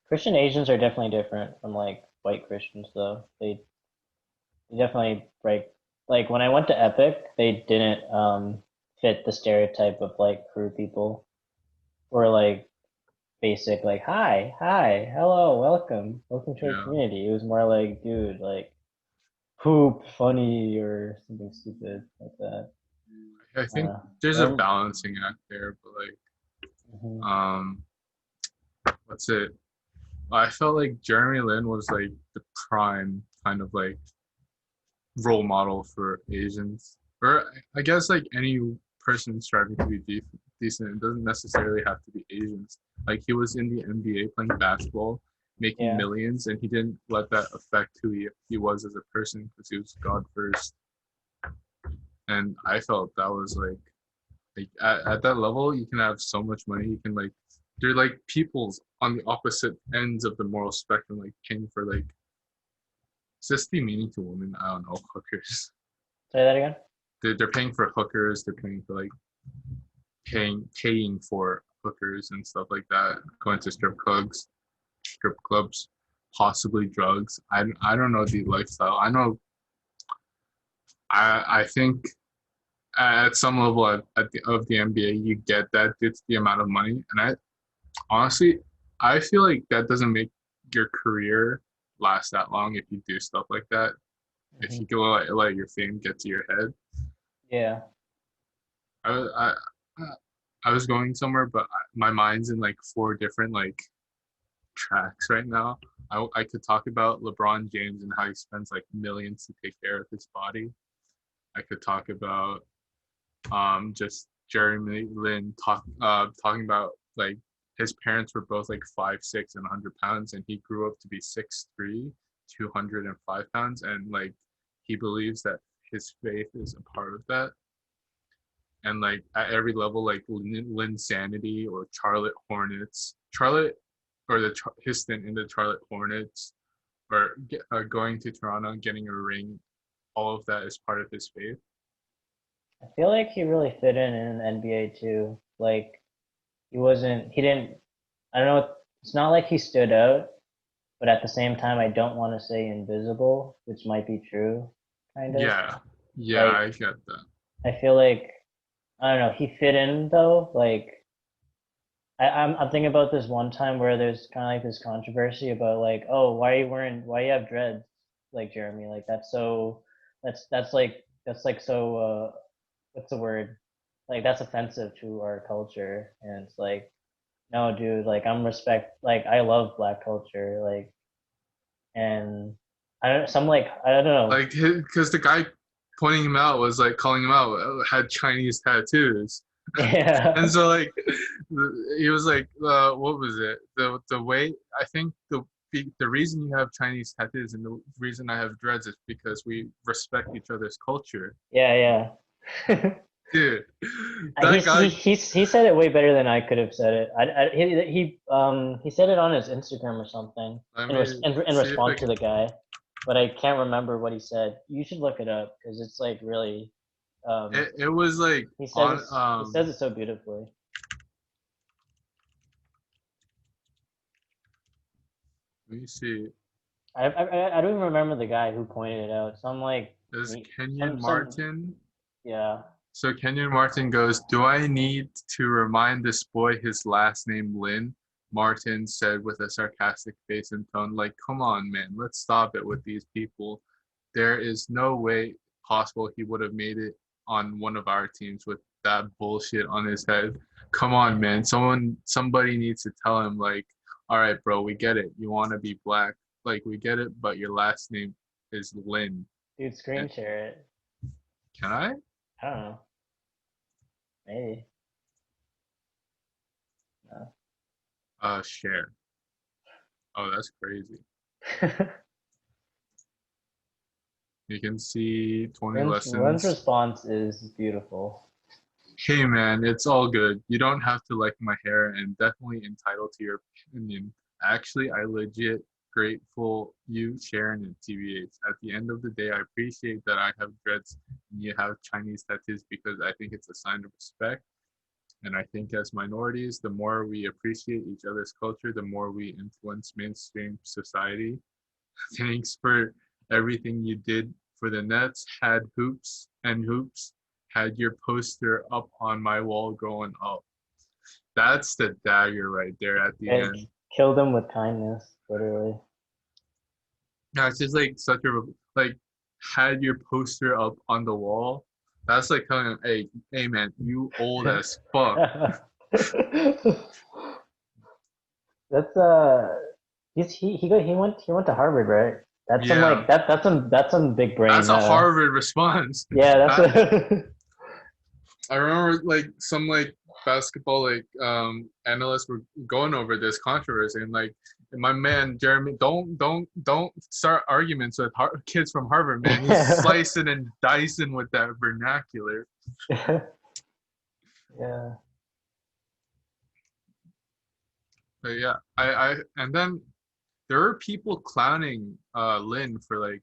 Christian Asians are definitely different from like white Christians though. They definitely break like when I went to Epic, they didn't fit the stereotype of like crew people or like basic like hi, hello, welcome to our yeah. community. It was more like dude, like Poop, funny, or something stupid like that. I think there's a Or balancing act there, but like, mhm. um, what's it? I felt like Jeremy Lin was like the prime kind of like role model for Asians, or I guess like any person striving to be decent. It doesn't necessarily have to be Asians. Like he was in the NBA playing basketball, making Yeah, millions, and he didn't let that affect who he was as a person because he was God first. And I felt that was like at that level, you can have so much money. You can like they're like peoples on the opposite ends of the moral spectrum, like paying for like is this the meaning to women? I don't know, hookers. say that again. They're paying for hookers. They're paying for like paying for hookers and stuff like that. Going to strip clubs, possibly drugs. I don't know the lifestyle. I know. I think at some level of the NBA, you get that due to the amount of money. And I honestly, I feel like that doesn't make your career last that long if you do stuff like that. If Hmm. you go let your fame get to your head. Yeah, I I was going somewhere, but my mind's in like four different like tracks right now. I could talk about LeBron James and how he spends like millions to take care of his body. I could talk about just Jeremy Lin talking about like his parents were both like 5'6" and 100 pounds, and he grew up to be 6'3", 205 pounds, and like he believes that his faith is a part of that. And like at every level, like Lin Sanity or Charlotte or his stint in the Charlotte Hornets or going to Toronto and getting a ring, all of that is part of his faith. I feel like he really fit in NBA too. Like he wasn't, he didn't. I don't know. It's not like he stood out, but at the same time, I don't want to say invisible, which might be true, kind of. Yeah, yeah, Like I get that. I feel like I don't know. He fit in though. Like I'm thinking about this one time where there's kind of like this controversy about like, oh, why you have dreads, like Jeremy? Like that's like so what's the word? Like that's offensive to our culture, and it's like, no, dude. Like like I love black culture, like, and I don't some like I don't know. Like, because the guy pointing him out was like calling him out had Chinese tattoos, and Yeah, so like he was like, what was it? The way I think the reason you have Chinese tattoos and the reason I have dreads is because we respect each other's culture, yeah, yeah. dude. That guy. He said it way better than I could have said it. He said it on his Instagram or something Let me in see if I response to can. the guy, but I can't remember what he said. You should look it up because it's like really um It was like on he says it so beautifully. let me see. I don't even remember the guy who pointed it out. There's Kenyon Some Martin. yeah, So Kenyon Martin goes, "Do I need to remind this boy his last name Lin?" Martin said with a sarcastic face and tone, like, "Come on, man, let's stop it with these people. There is no way possible he would have made it on one of our teams with that bullshit on his head. Come on, man. Somebody needs to tell him, like, all right, bro, we get it. You want to be black, like, we get it, but your last name is Lin. dude, screen And share it. can I? I don't know, maybe. No. Share. Oh, that's crazy. You can see 20 Lynn's lessons. response is beautiful. Hey man, it's all good. You don't have to like my hair and definitely entitled to your opinion. Actually, I legit grateful you sharing it, TBH. At the end of the day, I appreciate that I have dreads and you have Chinese tattoos because I think it's a sign of respect. And I think as minorities, the more we appreciate each other's culture, the more we influence mainstream society. Thanks for everything you did for the Nets. Had hoops and hoops. Had your poster up on my wall going up. That's the dagger right there at the Like end. kill them with kindness, literally. No, it's just like such a like. had your poster up on the wall, that's like telling him, hey man, you old as fuck. That's he went to Harvard, right? That's some Yeah, like that's some big brain. that's a Harvard response. Yeah, that's That a I remember like some like basketball like analysts were going over this controversy and like my man Jeremy, don't start arguments with kids from Harvard, man. He's slicing and dicing with that vernacular. yeah. But yeah, I and then there were people clowning Lin for like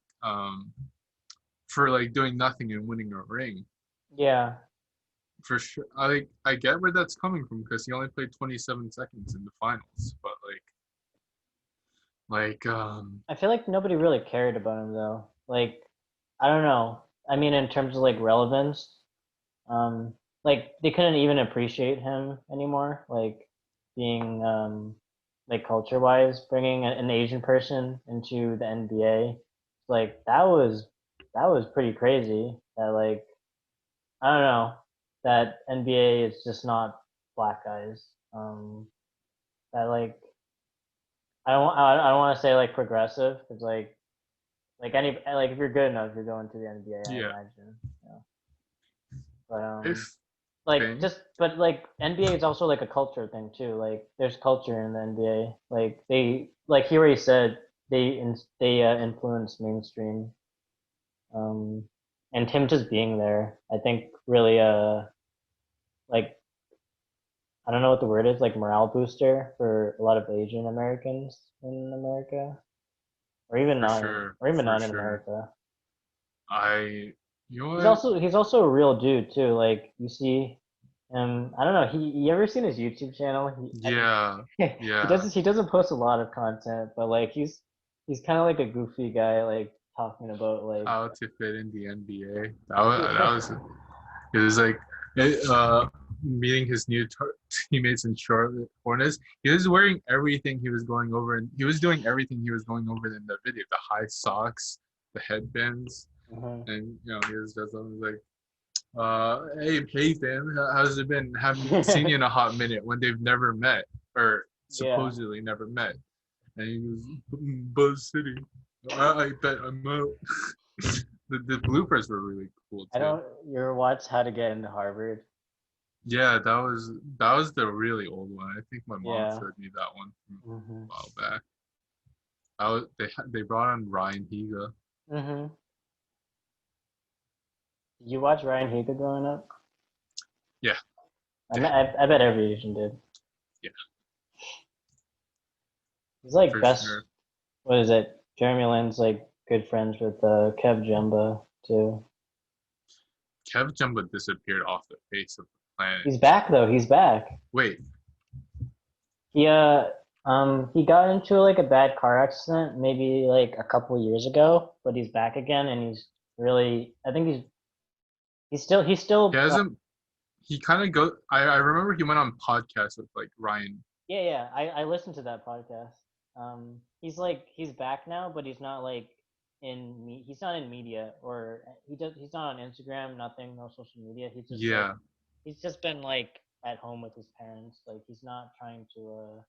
doing nothing and winning a ring. Yeah. For sure, I get where that's coming from because he only played 27 seconds in the finals, but I feel like nobody really cared about him though. Like, I don't know. I mean, in terms of like relevance, um, like they couldn't even appreciate him anymore. Like being like culture wise, bringing an Asian person into the NBA, like that was pretty crazy. That like I don't know that NBA is just not black guys. That I don't want to say like progressive because like any like if you're good enough, you're going to the NBA. I yeah, imagine. Yeah. But if like thing, just but like NBA is also like a culture thing too. Like there's culture in the NBA. Like they like he already said they influence mainstream. Um, and him just being there, I think really like I don't know what the word is like morale booster for a lot of Asian Americans in America, or even for not in sure. America. I, you know what? He's also a real dude too. Like you see him. I don't know. You ever seen his YouTube channel? Yeah, yeah. He doesn't post a lot of content, but like he's kind of like a goofy guy, like talking about like How to fit in the NBA. That was it was like it, meeting his new teammates in Charlotte Hornets. He was wearing everything he was going over, and he was doing everything he was going over in the video. The high socks, the headbands, Mhm. and you know he was just like, hey fam, how's it been? Haven't seen you in a hot minute when they've never met or Yeah. supposedly never met. And he was Buzz City. I bet I'm out. The bloopers were really cool I too. don't. You ever watch How to Get into Harvard? Yeah, that was the really old one. I think my mom Yeah. showed me that one from Mhm. a while back. They brought on Ryan Higa. Mhm. Did you watch Ryan Higa growing up? Yeah, I bet every Asian did. yeah, He's like for best. sure. What is it? Jeremy Lin's like good friends with Kev Jumba too. Kev Jumba disappeared off the face of the planet. He's back though. He's back. Wait, He he got into like a bad car accident maybe like a couple years ago, but he's back again and he's really I think he's he still hasn't. He kind of go. I remember he went on podcasts with like Ryan. yeah, I listened to that podcast. He's like he's back now, but he's not like he's not in media or he's not on Instagram, nothing, no social media. Yeah, He's just been like at home with his parents. Like he's not trying to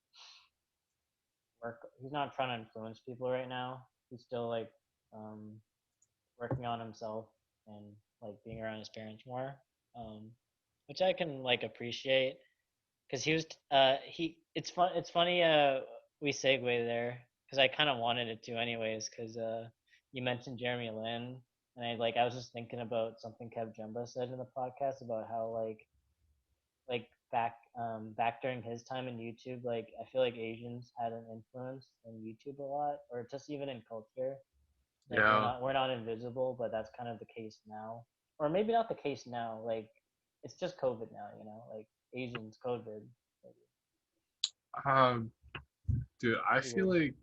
work. He's not trying to influence people right now. He's still like um working on himself and like being around his parents more. Um, which I can like appreciate because he was he it's funny we segue there because I kind of wanted it to anyways because you mentioned Jeremy Lin and I was just thinking about something Kev Jumba said in the podcast about how like back during his time in YouTube like I feel like Asians had an influence in YouTube a lot or just even in culture like yeah. we're not invisible but that's kind of the case now or maybe not the case now like it's just COVID now like Asians COVID maybe. Um, dude, I Pretty feel weird. like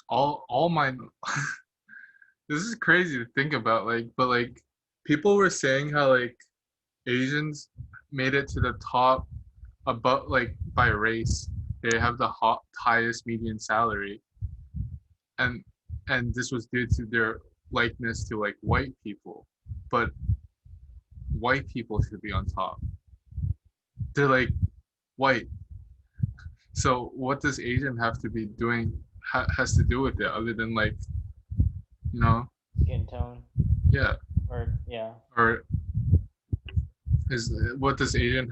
all my this is crazy to think about. Like, but like people were saying how like Asians made it to the top about like by race. They have the highest median salary, and and this was due to their likeness to like white people, but white people should be on top. They're like white. So what does Asian have to be doing has to do with it other than like, you know, Skin tone, yeah, or yeah. or is what does Asian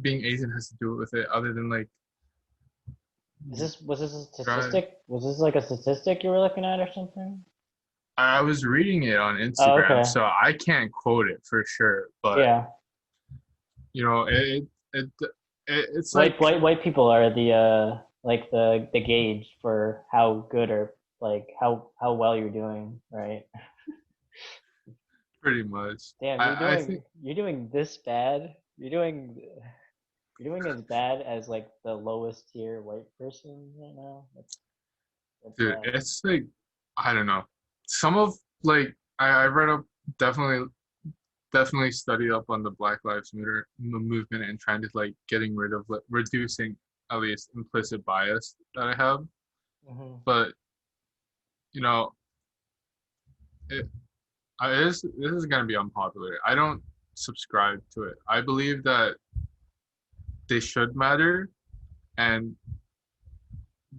being Asian has to do with it other than like Was this a drive. statistic? Was this like a statistic you were looking at or something? I was reading it on Oh, Instagram, okay. so I can't quote it for sure, but Yeah. you know, it, it's like White people are the like the gauge for how good or like how well you're doing, right? pretty much. Damn, I think, you're doing this bad. You're doing as bad as like the lowest tier white person right now. That's dude, bad. it's like I don't know. Some of like I read up definitely studied up on the Black Lives Matter movement and trying to like getting rid of like reducing at least implicit bias that I have. Hmm. But you know, it, this is gonna be unpopular. I don't subscribe to it. I believe that they should matter and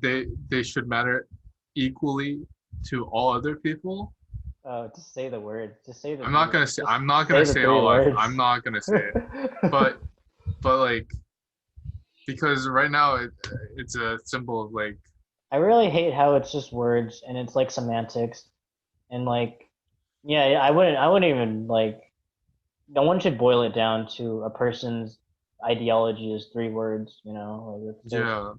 they should matter equally to all other people. Oh, just say the word. I'm not Just gonna say the say three all of I'm words. not gonna say it. But like because right now it's a symbol of like I really hate how it's just words and it's like semantics and like yeah, I wouldn't even like no one should boil it down to a person's ideology as three words, you know? Like it's just yeah,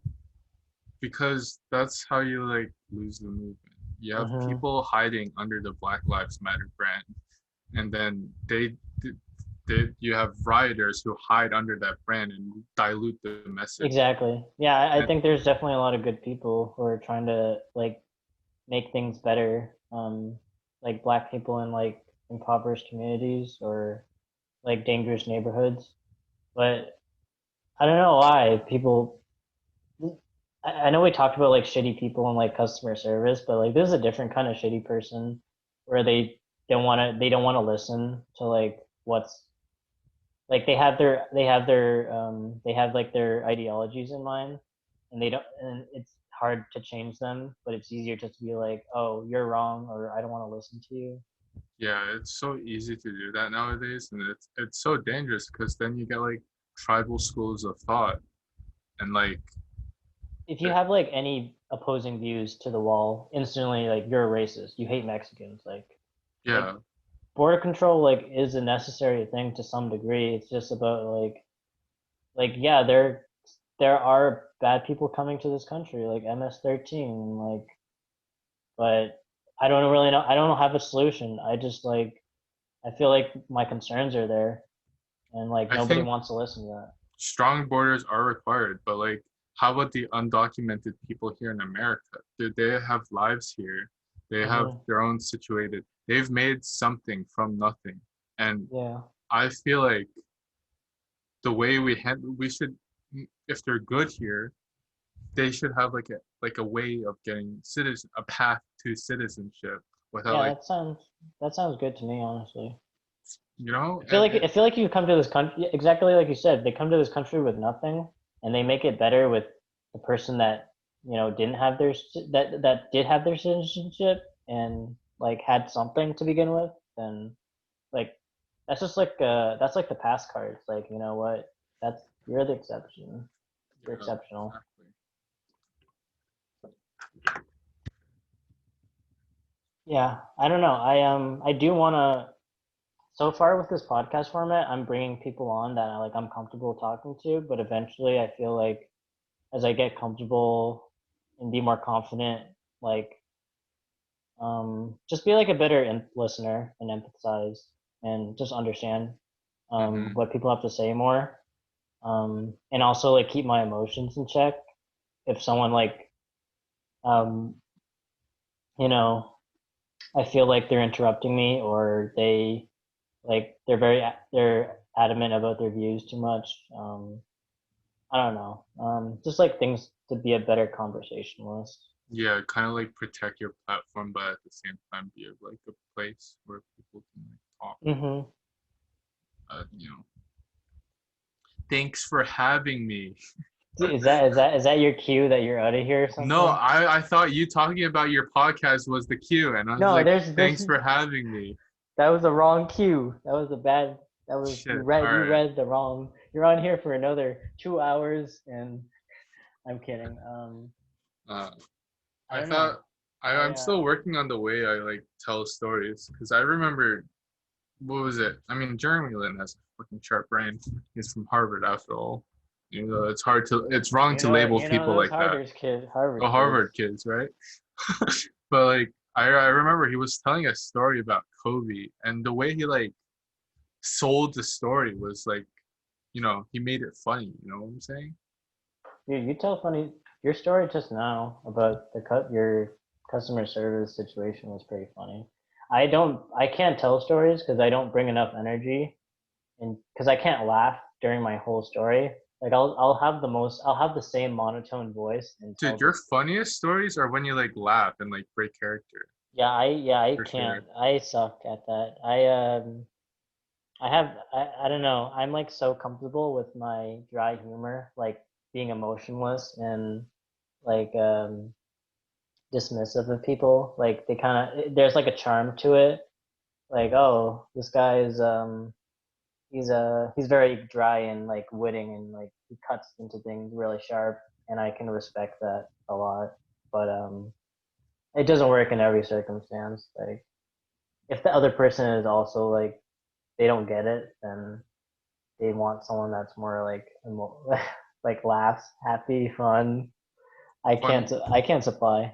because that's how you like lose the movement. You have hmm. people hiding under the Black Lives Matter brand, and then you have rioters who hide under that brand and dilute the message. Exactly. Yeah, I And think there's definitely a lot of good people who are trying to like make things better. Like black people in like impoverished communities or like dangerous neighborhoods. But I don't know why people. I know we talked about like shitty people and like customer service, but like this is a different kind of shitty person where they don't want to listen to like what's like they have like their ideologies in mind and they don't and it's hard to change them, but it's easier just to be like, oh, you're wrong or I don't want to listen to you. yeah, it's so easy to do that nowadays, and it's so dangerous because then you get like tribal schools of thought, and like If you it, have like any opposing views to the wall, instantly like you're a racist. You hate Mexicans. Like yeah, border control like is a necessary thing to some degree. It's just about like yeah, there are bad people coming to this country like MS-13 like but I don't really know. I don't have a solution. I just like I feel like my concerns are there and like I nobody think wants to listen to that. strong borders are required, but like, how about the undocumented people here in America? They have lives here. They have Hmm. their own situated. They've made something from nothing, and Yeah. I feel like the way we should, if they're good here, they should have like a way of getting citizen a path to citizenship without Yeah, like that sounds good to me honestly. you know I feel like you come to this country exactly like you said. They come to this country with nothing, and they make it better with the person that you know didn't have their that did have their citizenship and like had something to begin with. Then like that's like the pass card. It's like you know what that's you're the exception. You're yeah, exceptional. exactly. Yeah, I don't know. I do want to. So far with this podcast format, I'm bringing people on that I'm comfortable talking to, but eventually I feel like as I get comfortable and be more confident, like just be like a better listener and empathize and just understand Hmm. what people have to say more. And also like keep my emotions in check. If someone like um, you know, I feel like they're interrupting me or they're adamant about their views too much. I don't know. Just like things to be a better conversationalist. Yeah, kind of like protect your platform, but at the same time be like a place where people can like talk. Mm-hmm. You know, thanks for having me. Is that your cue that you're out of here or No, something? I thought you talking about your podcast was the cue, and I was No, like, there's thanks for having me. that was the wrong cue. That was a bad. That was you Shit. All read you right. read the wrong. You're on here for another 2 hours, and I'm kidding. Uh, I I don't know. thought I I'm still working on the way I like tell stories because I remember what was it? I mean, Jeremy Lin has a fucking sharp brain. He's from Harvard after all. You know, it's wrong to label people those like that. Harvard The kids. Harvard kids, right? But like, I remember he was telling a story about Kobe, and the way he like sold the story was like, he made it funny. You know what I'm saying? You tell funny. Your story just now about your customer service situation was pretty funny. I can't tell stories because I don't bring enough energy, and because I can't laugh during my whole story. Like I'll have the same monotone voice and tell Dude, your this. funniest stories are when you like laugh and like break character, I for can't. sure. I suck at that. I don't know. I'm like so comfortable with my dry humor, like being emotionless and like dismissive of people. Like they kind of there's like a charm to it. Like, oh, this guy is he's very dry and like witting and like he cuts into things really sharp, and I can respect that a lot. But it doesn't work in every circumstance. Like if the other person is also like they don't get it, then they want someone that's more like like laughs, happy, fun. Fun I can't supply.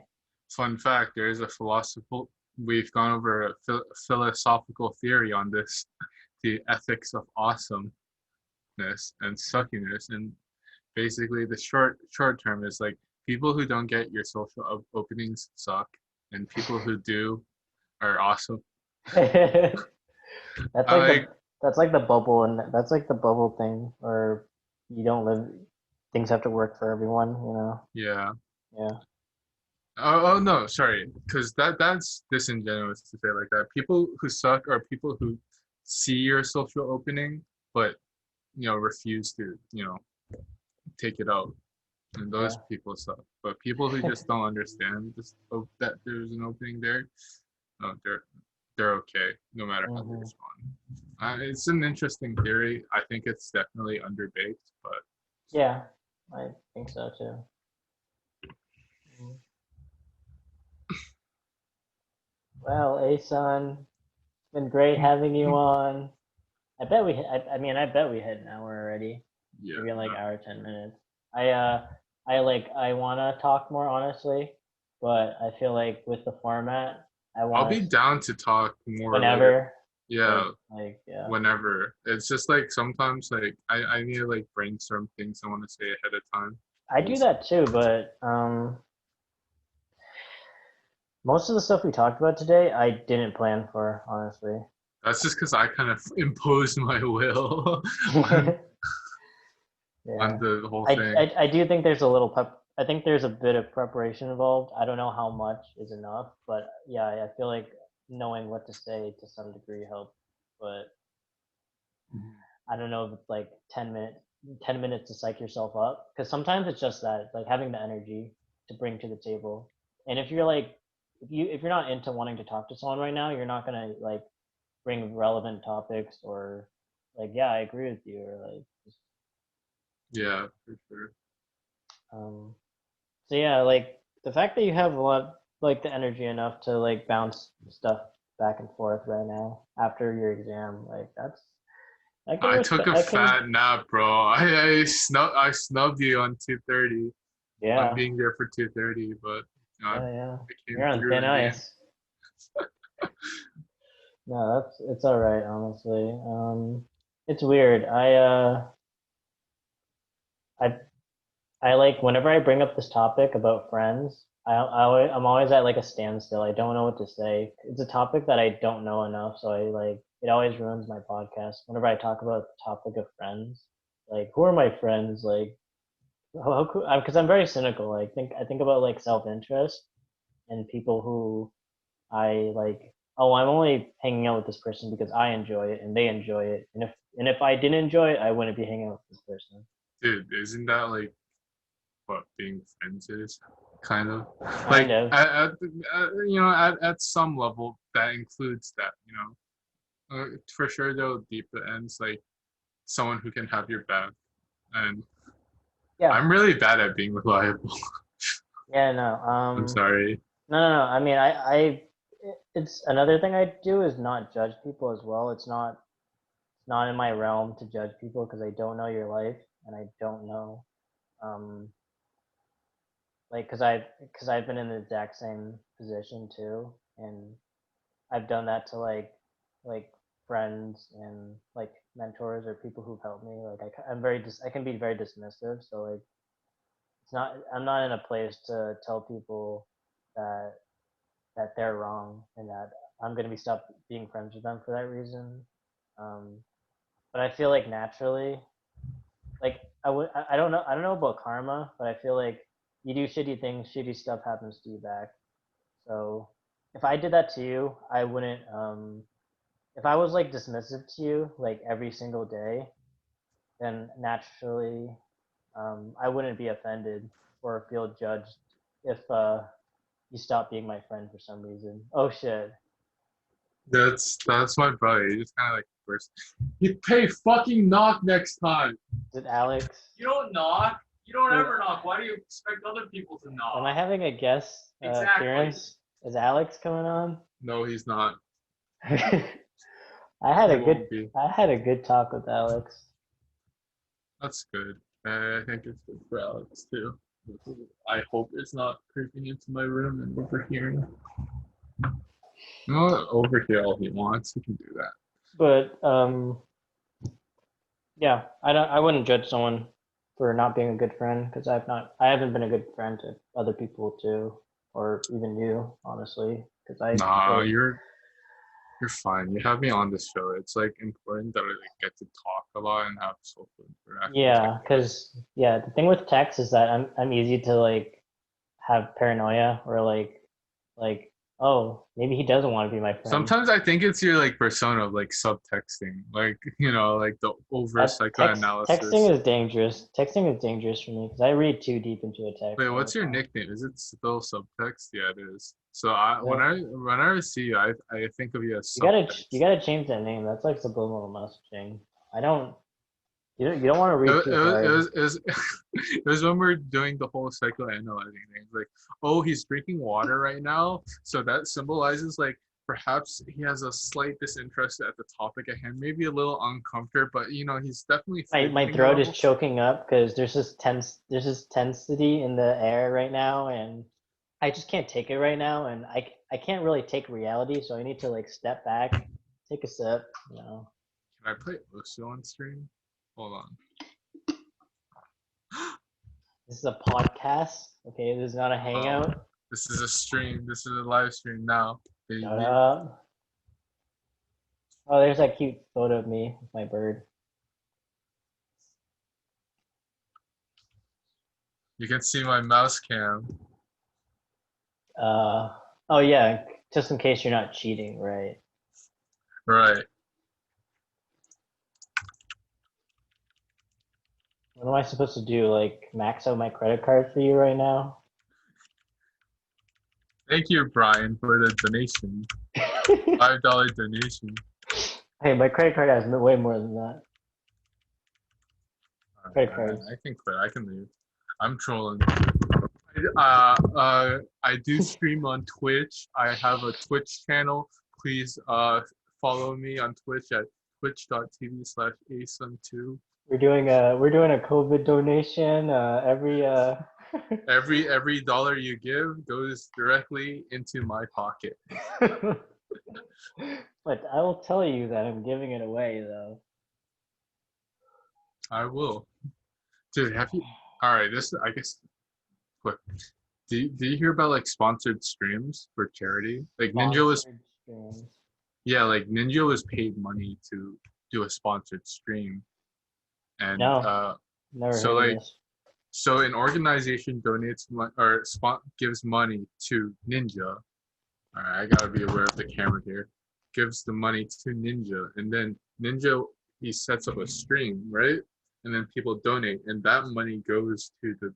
fun fact: there is a philosophical. We've gone over a philosophical theory on this, the ethics of awesomeness and suckiness, and basically the short term is like people who don't get your social openings suck, and people who do are awesome. That's I like like, the bubble, and that's like the bubble thing, or you don't live. Things have to work for everyone, you know. yeah. Yeah. Oh no, sorry, because that's disingenuous to say like that. People who suck are people who see your social opening, but refuse to take it out, and those Yeah. people suck. But people who just don't understand that there's an opening there, no, they're okay no matter how they Hmm. respond. It's an interesting theory. I think it's definitely underbaked, but Yeah, I think so too. Mhm. Well, Asun, it's been great having you on. I bet we hit an hour already. yeah, Maybe in like no. hour 10 minutes. I wanna talk more honestly, but I feel like with the format, I I'll want be to down to talk more later. whenever, Yeah, yeah. whenever. It's just like sometimes like I need to like brainstorm things I want to say ahead of time. I do 'Cause that too, but most of the stuff we talked about today, I didn't plan for honestly. that's just because I kind of imposed my will on Yeah, the whole thing. I do think there's a little I think there's a bit of preparation involved. I don't know how much is enough, but yeah, I feel like knowing what to say to some degree helps. But I don't know if it's like 10 minutes to psych yourself up, because sometimes it's just that, it's like having the energy to bring to the table. And if you're like, if you're not into wanting to talk to someone right now, you're not gonna like bring relevant topics or like, yeah, I agree with you, or like just, Yeah, for sure. um so yeah, like the fact that you have a lot like the energy enough to like bounce stuff back and forth right now after your exam, like that's I took a I can fat nap, bro. I snubbed you on 2:30 on yeah, being there for 2:30, but I yeah. You're came on through thin in the end. ice. No, that's it's all right, honestly. It's weird. I I like whenever I bring up this topic about friends, I'm always at like a standstill. I don't know what to say. It's a topic that I don't know enough, so I like it always ruins my podcast. Whenever I talk about the topic of friends, like who are my friends? Like How cool, because I'm very cynical. Like I think about like self-interest and people who I like, oh, I'm only hanging out with this person because I enjoy it and they enjoy it. And if I didn't enjoy it, I wouldn't be hanging out with this person. Dude, isn't that like what being friends is? Kind of Kind like of. at some level that includes that, for sure though deep the ends like someone who can have your back. And Yeah. I'm really bad at being reliable. Yeah, no. I'm sorry. No. I mean, it's another thing I do is not judge people as well. It's not in my realm to judge people because I don't know your life and I don't know, um, like, because I've been in the exact same position too, and I've done that to like friends and like mentors or people who've helped me. Like I'm I can be very dismissive. So like I'm not in a place to tell people that they're wrong and that I'm gonna be stop being friends with them for that reason. Um, but I feel like naturally, like I don't know about karma, but I feel like you do shitty things, shitty stuff happens to you back. So if I did that to you, I wouldn't. If I was like dismissive to you like every single day, then naturally, I wouldn't be offended or feel judged if you stop being my friend for some reason. Oh shit! That's my brother. He just kind of like burst. You pay fucking knock next time. Is it Alex? You don't knock. You don't Wait, ever knock. Why do you expect other people to am I knock? having a guest Exactly. appearance? Is Alex coming on? No, he's not. I had He a good won't be. I had a good talk with Alex. That's good. I think it's good for Alex too. I hope it's not creeping into my room and overhearing. You know what? Overhear all he wants. He can do that. But yeah, I wouldn't judge someone for not being a good friend because I haven't been a good friend to other people too, or even you, honestly, because I Nah, like you're fine. You have me on this show. It's like important that I like get to talk a lot and have social interactions like yeah, because yeah, the thing with text is that I'm easy to like have paranoia or like oh maybe he doesn't want to be my friend. sometimes I think it's your like persona of like subtexting, like like the over That texting psychoanalysis. is dangerous. Texting is dangerous for me because I read too deep into a text Wait, all the what's your time. nickname? Is it still subtext? Yeah, it is. So Is it? when I see you, I think of you as You subtext. gotta change that name. That's like subliminal messaging. I don't you don't want to It, read wa- too hard. it was it was when we are doing the whole psychoanalyzing thing. Like, oh, he's drinking water right now, so that symbolizes like perhaps he has a slight disinterest at the topic at hand, maybe a little uncomfortable, but he's definitely My fidgeting a throat is little. choking up because there's this tensity in the air right now, and I just can't take it right now, and I can't really take reality, so I need to like step back, take a sip. You know, Can I play Osu on stream? Hold on. this is a podcast. Okay, this is not a Uh, hangout. this is a stream. This is a live stream now, Shut baby. up. Oh, there's that cute photo of me with my bird. You can see my mouse cam. Uh, oh yeah, just in case you're not cheating, right? Right. What am I supposed to do? Like max out my credit card for you right now? Thank you, Brian, for the donation. $5 donation. Hey, my credit card has way more than that. Credit cards. I can quit. I can leave. I'm trolling. I do stream on Twitch. I have a Twitch channel. Please follow me on Twitch at twitch.tv/asun2. We're doing a COVID donation. Every Every dollar you give goes directly into my pocket. but I will tell you that I'm giving it away though. I will. Dude, have you? All right, this I guess. Quick. Do you hear about like sponsored streams for charity? Like Ninja was Sponsored streams. Yeah, like Ninja was paid money to do a sponsored stream, and No, never so heard of like this. So an organization donates or gives money to Ninja. All right, I gotta be aware of the camera here. Gives the money to Ninja, and then Ninja he sets up a stream, right? And then people donate, and that money goes to the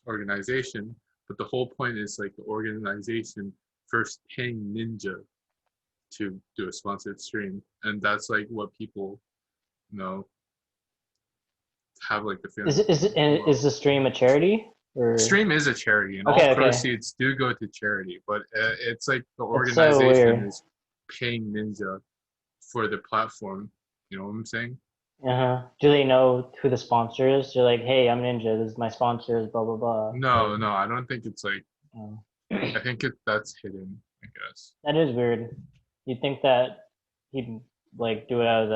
organization. But the whole point is like the organization first paying Ninja to do a sponsored stream, and that's like what people you know have like the Is feeling it, of is like, it, and is whoa. the stream a charity or? Stream is a charity, and all Okay, okay. proceeds do go to charity. But it's like the That's so organization weird. is paying Ninja for the platform. You know what I'm saying? Uh-huh. Do they know who the sponsor is? They're like, hey, I'm Ninja. This is my sponsor. Blah blah blah. No, no, I don't think it's like. Oh. I think that's hidden. I guess. That is weird. You'd think that he'd like do it out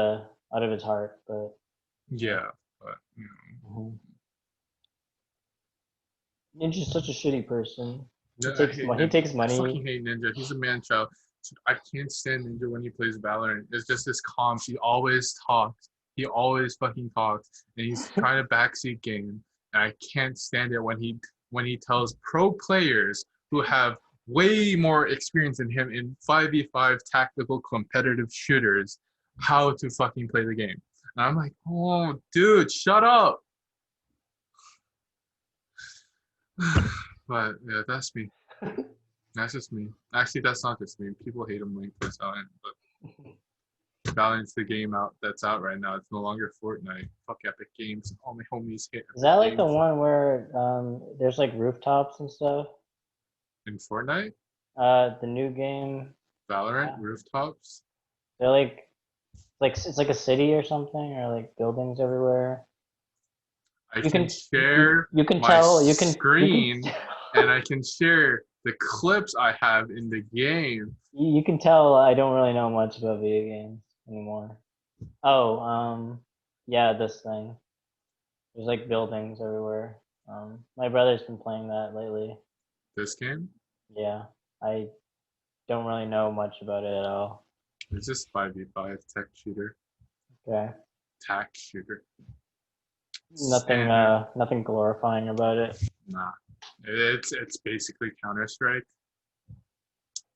of his heart, but Yeah, but mhm. Ninja's such a shitty person. He yeah, I takes hate he Ninja. takes I fucking money. hate Ninja. He's a man child. I can't stand Ninja when he plays Valorant. It's just this calm. He always talks. He always fucking talks, and he's trying to backseat game. And I can't stand it when he tells pro players who have way more experience than him in 5v5 tactical competitive shooters how to fucking play the game. And I'm like, oh, dude, shut up. But yeah, that's me. That's just me. Actually, that's not just me. People hate him when he plays Valorant, but Valorant's the game out that's out right now. It's no longer Fortnite. Fuck Epic Games. All my homies hate Is Epic that like the Games. one where there's like rooftops and stuff? In Fortnite, The new game. Valorant, Uh, rooftops. they're like it's like a city or something, or like buildings everywhere. I You can can you share you can my tell you can screen and I can share the clips I have in the game. you can tell I don't really know much about video games anymore. Oh, yeah, this thing. There's like buildings everywhere. My brother's been playing that lately. This game Yeah, I don't really know much about it at all. is just 5v5 tech shooter, Okay, tac shooter. nothing, Standard. nothing glorifying about it. Nah, it's basically Counter Strike. Yeah,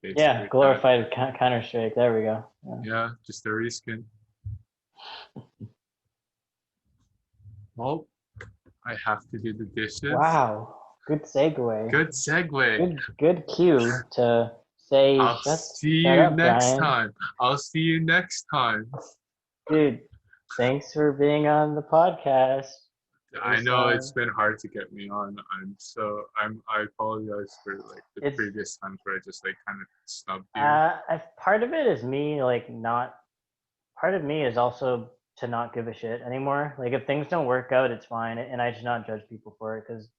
Basically that. glorified Counter Strike. There we go. Yeah. Yeah, just a reskin. Well, I have to do the dishes. Wow, good segue. Good segue. Good cue to say I'll see shut you up, next Brian. time. I'll see you next time. Dude, thanks for being on the podcast. It I was, know it's been hard to get me on. I apologize for like the it's previous times where I just like kind of snubbed you. part of it is me like not. Part of me is also to not give a shit anymore. Like if things don't work out, it's fine, and I should not judge people for it because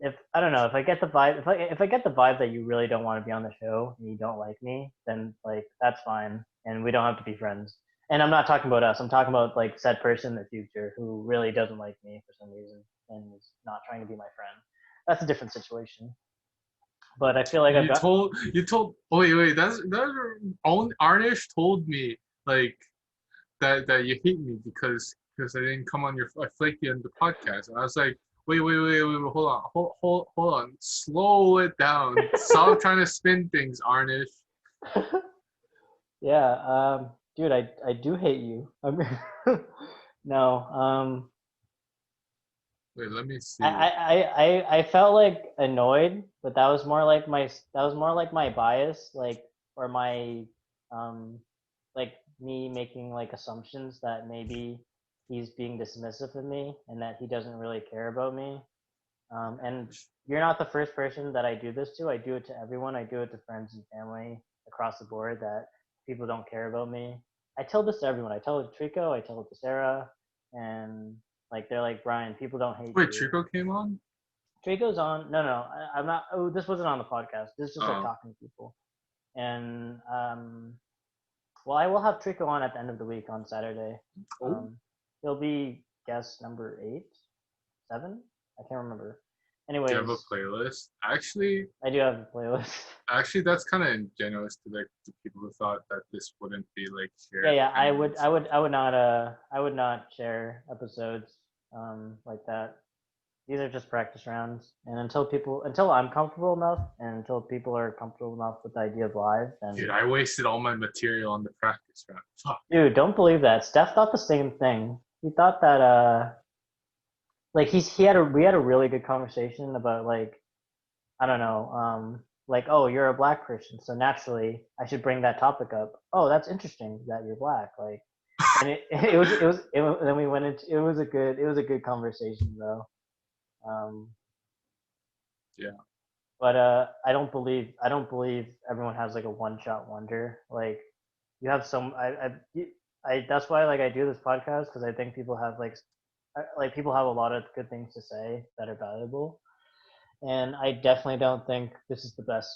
if I don't know if I get the vibe if I get the vibe that you really don't want to be on the show and you don't like me, then like that's fine, and we don't have to be friends. And I'm not talking about us. I'm talking about like said person in the future who really doesn't like me for some reason and is not trying to be my friend. That's a different situation. But I feel like I've got. You told oh wait that's Arnish told me like that you hate me because I didn't come on your I flaked you on the podcast, and I was like, wait, hold on, slow it down, stop trying to spin things, Arnish. Yeah, dude, I do hate you. No, Wait, let me I, see. I, I felt like annoyed, but that was more like my bias, like or my um like me making like assumptions that maybe he's being dismissive of me and that he doesn't really care about me. And you're not the first person that I do this to. I do it to everyone. I do it to friends and family across the board that people don't care about me. I tell this to everyone. I tell it to Trico. I tell it to Sarah, and like they're like Brian, people don't hate Wait, you. Trico came on. Trico's on. No, no, I'm not. Oh, this wasn't on the podcast. This is just like Oh, talking to people. And well, I will have Trico on at the end of the week on Saturday. oh, He'll be guest number 8, 7. I can't remember. do you have a Anyways, playlist? Actually, I do have a playlist. that's kind of ingenuous to like the people who thought that this wouldn't be like Yeah, shared yeah. opinions. I would not share episodes like that. These are just practice rounds, and until I'm comfortable enough, and until people are comfortable enough with the idea of live, then Dude, I wasted all my material on the practice round. Fuck. dude, don't believe that. Steph thought the same thing. He thought that like we had a really good conversation about like I don't know like oh you're a black person so naturally I should bring that topic up. Oh, that's interesting that you're black like and then we went into it was a good conversation though. Um, Yeah. but I don't believe everyone has like a one shot wonder. Like you have some I that's why like I do this podcast because I think people have like people have a lot of good things to say that are valuable, and I definitely don't think this is the best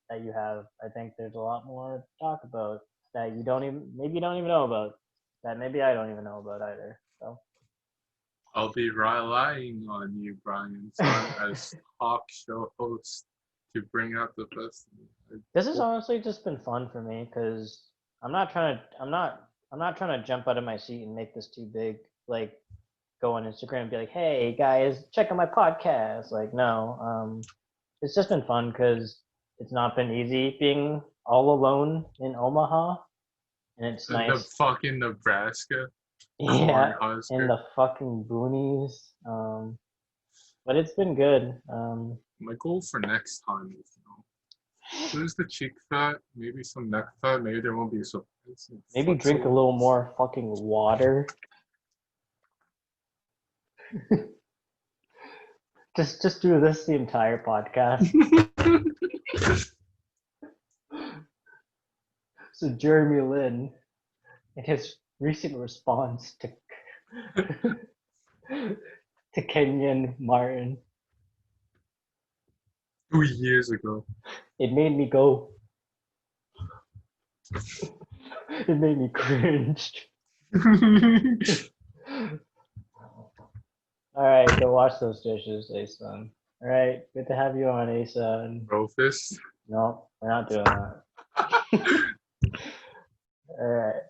that you have. I think there's a lot more to talk about that you don't even know about that maybe I don't even know about either. So I'll be relying on you, Brian, son, as talk show host to bring out the best in me. this has honestly just been fun for me because I'm not trying to jump out of my seat and make this too big. Like go on Instagram and be like, "Hey guys, check out my podcast." Like, no, it's just been fun because it's not been easy being all alone in Omaha, and it's In the nice. fucking Nebraska Yeah, in Cornhusker. the fucking boonies. But it's been good. My goal for next time is, lose the cheek fat, maybe some neck fat, maybe there won't be so. Maybe Flex a drink a little. little more fucking water. Just do this the entire podcast. So Jeremy Lin, in his recent response to to Kenyon Martin, 2 years ago. it made me go. It made me cringe. All right, go wash those dishes, Asun. All right, good to have you on, Asun. Brofist. No, we're not doing that. All right.